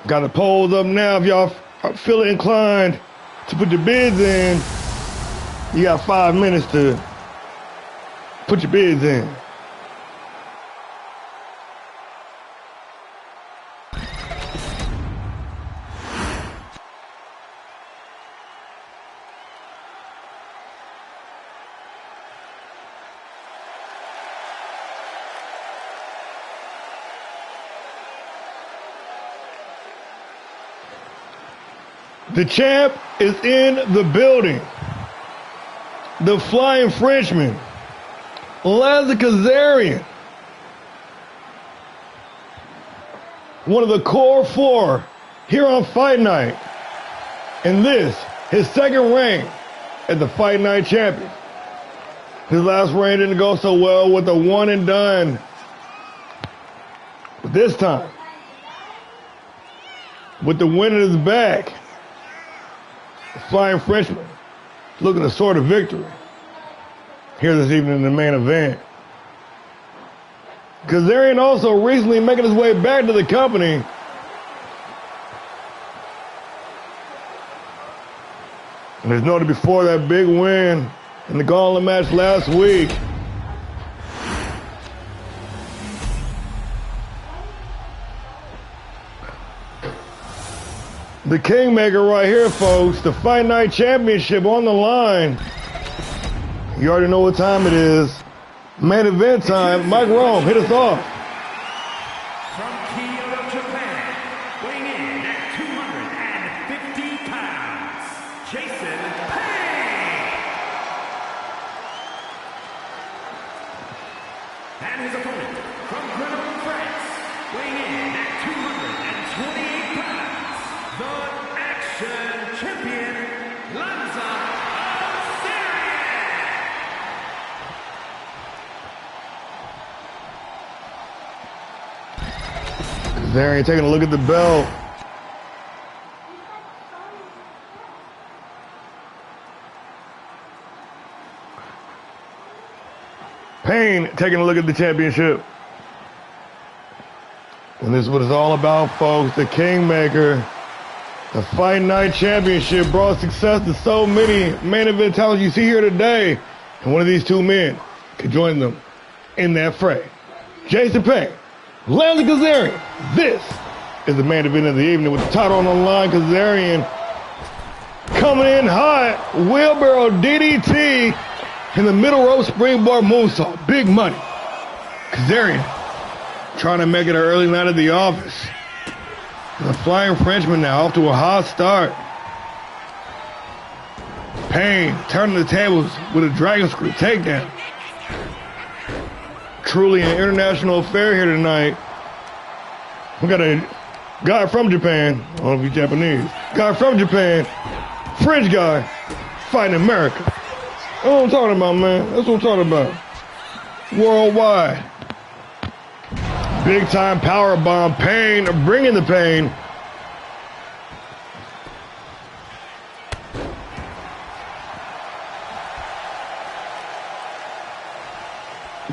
Got the polls up now. If y'all feel inclined to put your bids in, you got 5 minutes to put your bids in. The champ is in the building. The Flying Frenchman, Lanza Kazarian, one of the core 4 here on Fight Night. in this, his second reign as the Fight Night champion. His last reign didn't go so well with a one and done. But this time, with the win in his back, the Flying Frenchman looking to sort of victory here this evening in the main event. Kazarian also recently making his way back to the company. And as noted before, that big win in the gauntlet match last week. The Kingmaker right here, folks. The Fight Night Championship on the line. You already know what time it is. Main event time. Mike Rome, hit us off. From Kyoto, Japan, weighing in at 250 pounds, Jason Payne. And his opponent from Grenoble, France, weighing in at 228 pounds, the Action Champion, Lanza Asterian. Kazarian taking a look at the belt. Payne taking a look at the championship. And this is what it's all about, folks. The Kingmaker, the Fight Night Championship, brought success to so many main event talents you see here today. And one of these two men could join them in that fray. Jason Payne, Lanza Kazarian. This is the main event of the evening with the title on the line. Kazarian coming in hot. Wheelbarrow DDT in the middle rope springboard moonsault. Big money. Kazarian trying to make it an early night at the office. And the Flying Frenchman now off to a hot start. Payne turning the tables with a dragon screw takedown. Truly an international affair here tonight. We got a guy from Japan, I don't know if he's Japanese, guy from Japan, French guy, fighting America. That's what I'm talking about, man. That's what I'm talking about. Worldwide. Big time power bomb. Payne bringing the pain.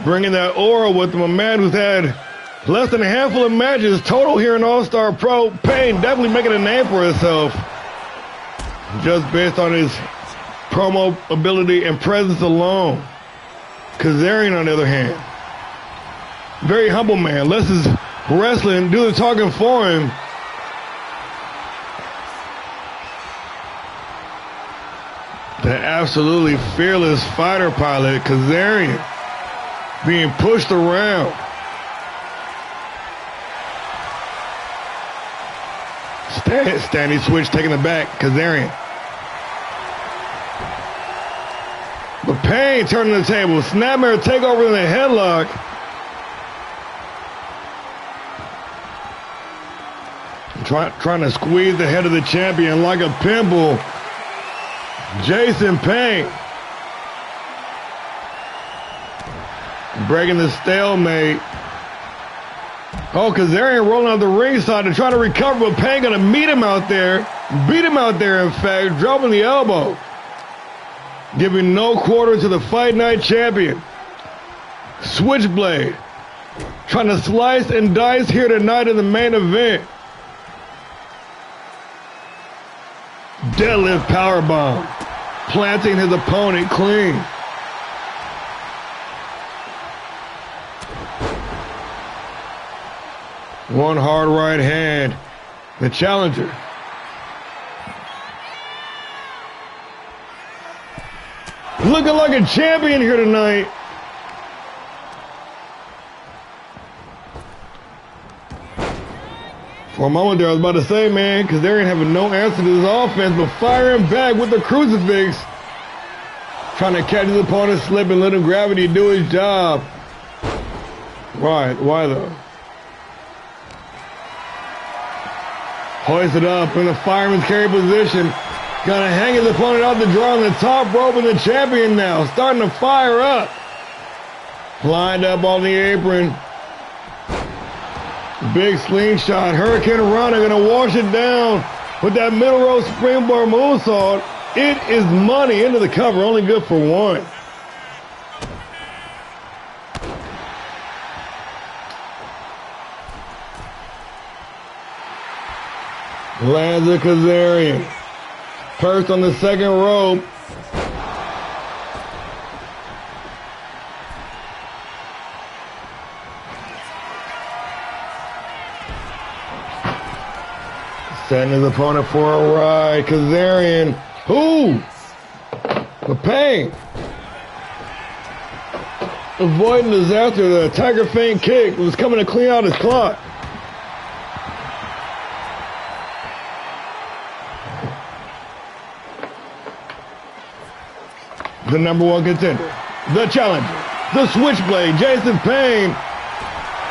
Bringing that aura with him, a man who's had less than a handful of matches total here in All-Star Pro. Payne definitely making a name for himself just based on his promo ability and presence alone. Kazarian, on the other hand, very humble man. Lets his wrestling do the talking for him. The absolutely fearless fighter pilot, Kazarian, being pushed around. Standing switch, taking it back, Kazarian. But Payne turning the table, snapmare takeover in the headlock. Trying to squeeze the head of the champion like a pimple. Jason Payne breaking the stalemate. Oh, Kazarian rolling out the ringside to try to recover, but Payne gonna meet him out there. Beat him out there, in fact, dropping the elbow. Giving no quarter to the Fight Night champion. Switchblade. Trying to slice and dice here tonight in the main event. Deadlift powerbomb. Planting his opponent clean. One hard right hand. The challenger. Looking like a champion here tonight. For a moment there, I was about to say, man, because they ain't having no answer to this offense, but firing back with the crucifix. Trying to catch his opponent slip and let him gravity do his job. Right, why though? Hoist it up in the fireman's carry position. Gonna hang his opponent out the draw on the top rope, and the champion now starting to fire up. Lined up on the apron. Big slingshot. Hurricane Rana gonna wash it down with that middle row springboard moonsault. It is money into the cover, only good for one. Lands a Kazarian. Perched on the second rope. Setting his opponent for a ride. Kazarian. Ooh! The pain. Avoiding disaster. The Tiger Feint kick was coming to clean out his clock. The number one contender, the challenger, the Switchblade, Jason Payne,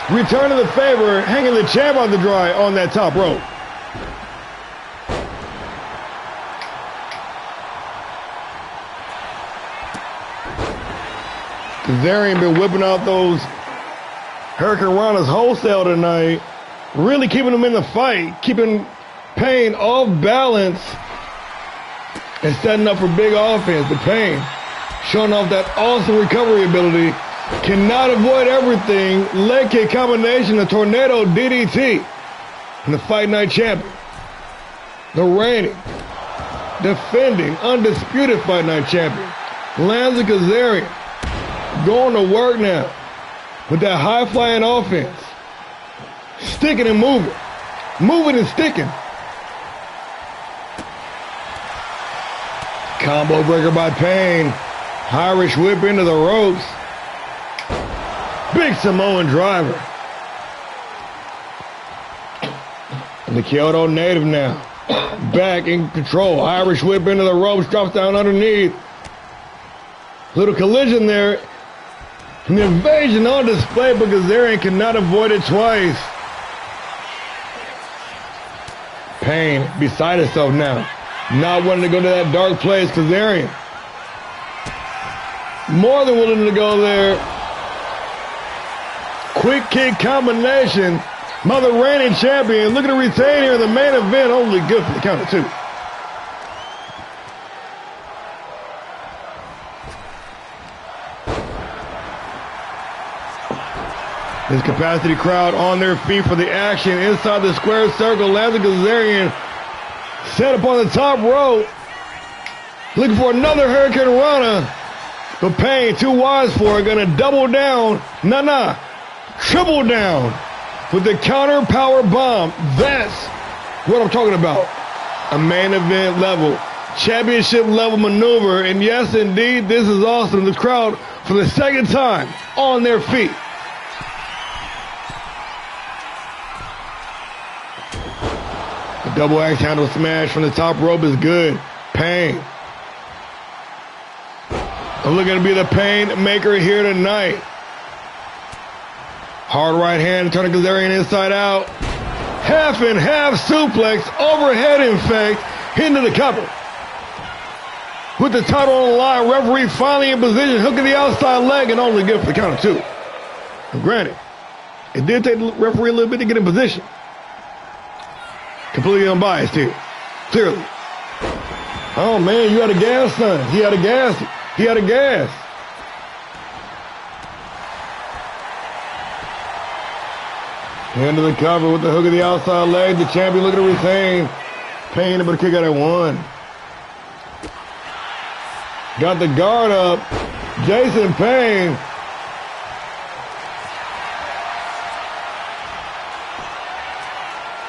returning the favor, hanging the champ on the dry on that top rope. Kazarian been whipping out those Hurricane Rana's wholesale tonight, really keeping him in the fight, keeping Payne off balance and setting up for big offense. The Payne showing off that awesome recovery ability. Cannot avoid everything. Leg kick combination, a tornado DDT. And the Fight Night champion, the reigning, defending, undisputed Fight Night champion, lands a Kazarian. Going to work now with that high-flying offense. Sticking and moving. Moving and sticking. Combo breaker by Payne. Irish whip into the ropes. Big Samoan driver. And the Kyoto native now. Back in control. Irish whip into the ropes. Drops down underneath. Little collision there. And the invasion on display, but Kazarian cannot avoid it twice. Payne beside himself now. Not wanting to go to that dark place. Kazarian more than willing to go there. Quick kick combination by the reigning champion. Looking to retain here in the main event. Only good for the count of two. His capacity crowd on their feet for the action inside the square circle. Lands a Kazarian set up on the top rope. Looking for another Hurricane Rana. But Payne, too wise for it, gonna double down. Triple down with the counter power bomb. That's what I'm talking about. A main event level, championship level maneuver. And yes, indeed, this is awesome. The crowd, for the second time, on their feet. A double axe handle smash from the top rope is good. Payne looking to be the pain maker here tonight. Hard right hand, turning Kazarian inside out. Half and half suplex, overhead in fact, into the cover. With the title on the line, referee finally in position, hooking the outside leg, and only good for the count of two. And granted, it did take the referee a little bit to get in position. Completely unbiased here, clearly. Oh man, you had a gas, son. He had a gas. He had a gas. Into the cover with the hook of the outside leg. The champion looking to retain. Payne able to kick out at one. Got the guard up. Jason Payne.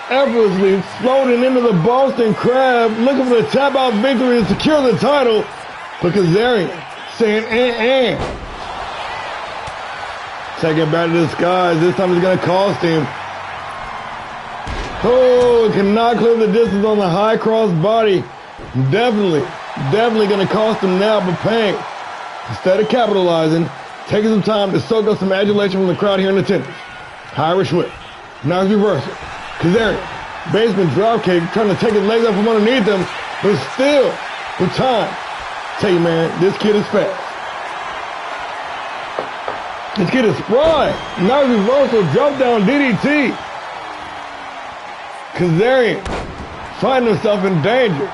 Effortlessly floating into the Boston Crab. Looking for the tap out victory to secure the title. But Kazarian saying, Taking back to the skies. This time it's going to cost him. Oh, cannot clear the distance on the high cross body. Definitely going to cost him now. But Payne, instead of capitalizing, taking some time to soak up some adulation from the crowd here in attendance. Irish whip. Now it's reversal. Kazarian, basement dropkick, trying to take his legs up from underneath him. But still, with time, tell you, man, this kid is fast. This kid is spry. Nice reversal, drop down DDT. Kazarian finding himself in danger,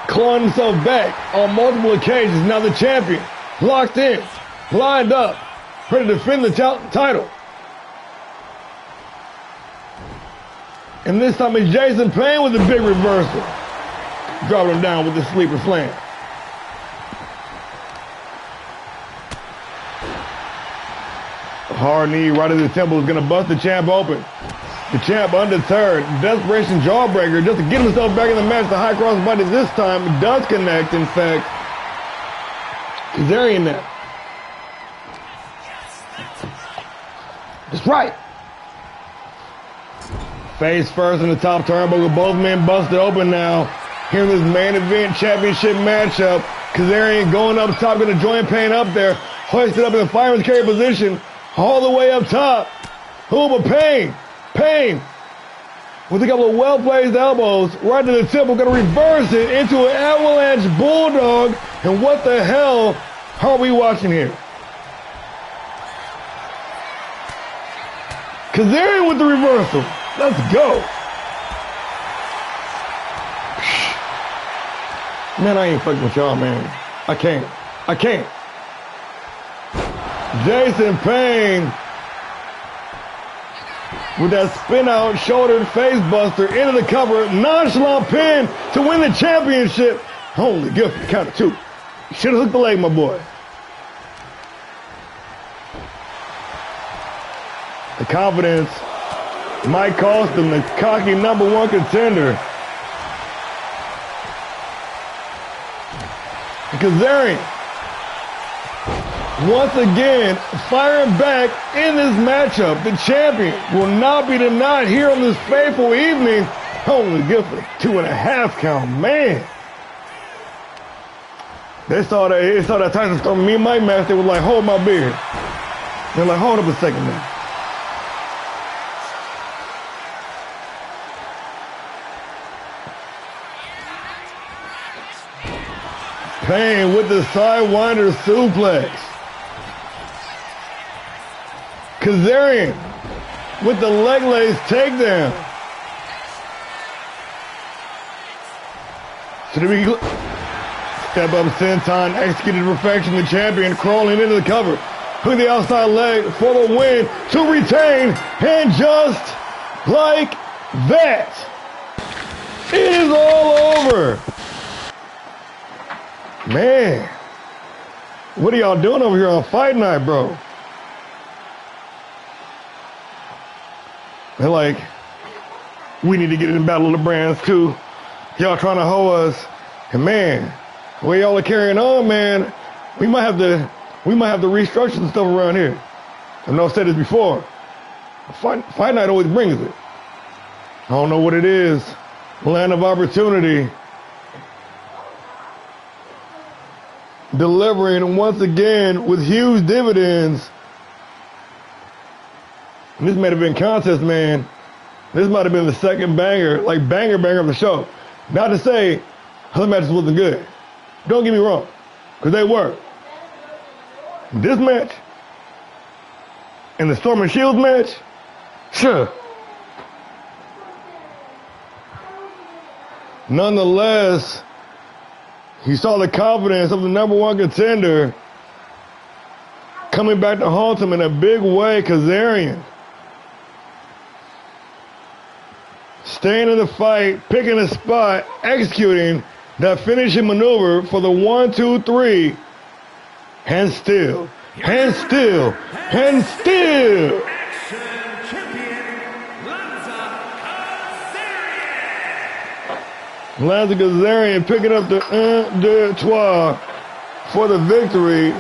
clawing himself back on multiple occasions. Now the champion, locked in, lined up, ready to defend the title. And this time it's Jason Payne with a big reversal. Dropping him down with the sleeper slam. Hard knee right at the temple is going to bust the champ open. The champ undeterred. Desperation jawbreaker just to get himself back in the match. The high cross body this time does connect, in fact. Kazarian now. That's right. Face first in the top turnbuckle. Both men busted open now. Here in this main event championship matchup. Kazarian going up top, going to join Payne up there. Hoisted up in the fireman's carry position. All the way up top. Who but Payne? Payne with a couple of well-placed elbows right to the temple. Going to reverse it into an avalanche bulldog. And what the hell are we watching here? Kazarian with the reversal. Let's go. Man, I ain't fucking with y'all, man. I can't. Jason Payne with that spin out shouldered face buster into the cover. Nonchalant pin to win the championship. Only good for the count of two. You should have hooked the leg, my boy. The confidence might cost him the cocky #1 contender. Kazarian once again firing back in this matchup. The champion will not be denied here on this fateful evening. Only good for the 2.5 count, man. They saw that Tyson Storm me and Mike match. They were like, hold my beer. They're like, hold up a second now. Payne with the sidewinder suplex. Kazarian with the leg lace takedown. So we step up senton, executed perfection. The champion crawling into the cover. Hook the outside leg for the win to retain. And just like that, it is all over. Man, what are y'all doing over here on Fight Night, bro? They're like, we need to get in the Battle of the Brands too. Y'all trying to hoe us. And man, the way y'all are carrying on, man, we might have to restructure some stuff around here. I know I've said this before. Fight Night always brings it. I don't know what it is. Land of opportunity. Delivering once again with huge dividends. And this might have been contest, man. This might have been the second banger, like banger of the show. Not to say other matches wasn't good. Don't get me wrong, because they were. This match and the Storm and Shields match, sure. Nonetheless, you saw the confidence of the #1 contender coming back to haunt him in a big way. Kazarian staying in the fight, picking a spot, executing that finishing maneuver for the 1, 2, 3, and still. Lanza Kazarian picking up the deux trois for the victory.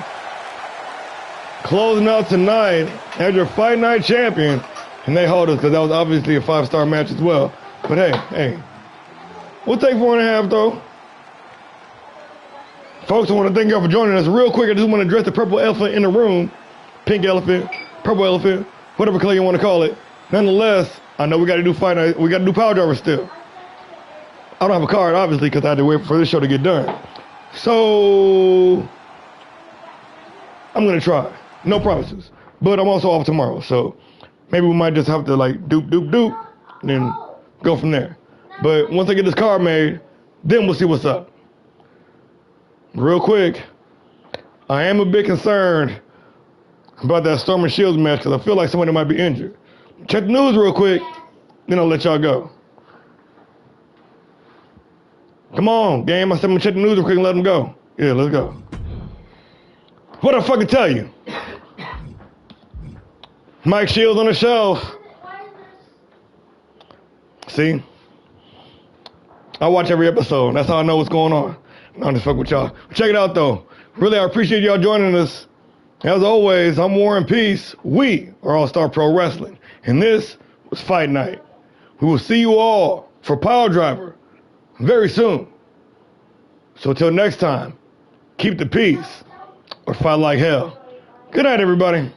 Closing out tonight as your Fight Night champion. And they hold us because that was obviously a 5-star match as well. But hey, we'll take 4.5 though. Folks, I want to thank y'all for joining us. Real quick, I just want to address the purple elephant in the room. Pink elephant, purple elephant, whatever color you want to call it. Nonetheless, I know we got to do Fight Night. We got to do Power Driver still. I don't have a card, obviously, because I had to wait for this show to get done. So I'm gonna try. No promises. But I'm also off tomorrow, so maybe we might just have to like doop, and then go from there. But once I get this card made, then we'll see what's up. Real quick, I am a bit concerned about that Storm and Shields match because I feel like somebody might be injured. Check the news real quick, then I'll let y'all go. Come on, game. I said I'm gonna check the news real quick and let them go. Yeah, let's go. What I fucking tell you? Mike Shields on the shelf. See? I watch every episode. That's how I know what's going on. I'm just fucking with y'all. Check it out, though. Really, I appreciate y'all joining us. As always, I'm War and Peace. We are All-Star Pro Wrestling. And this was Fight Night. We will see you all for Power Driver very soon. So till next time, keep the peace or fight like hell. Good night, everybody.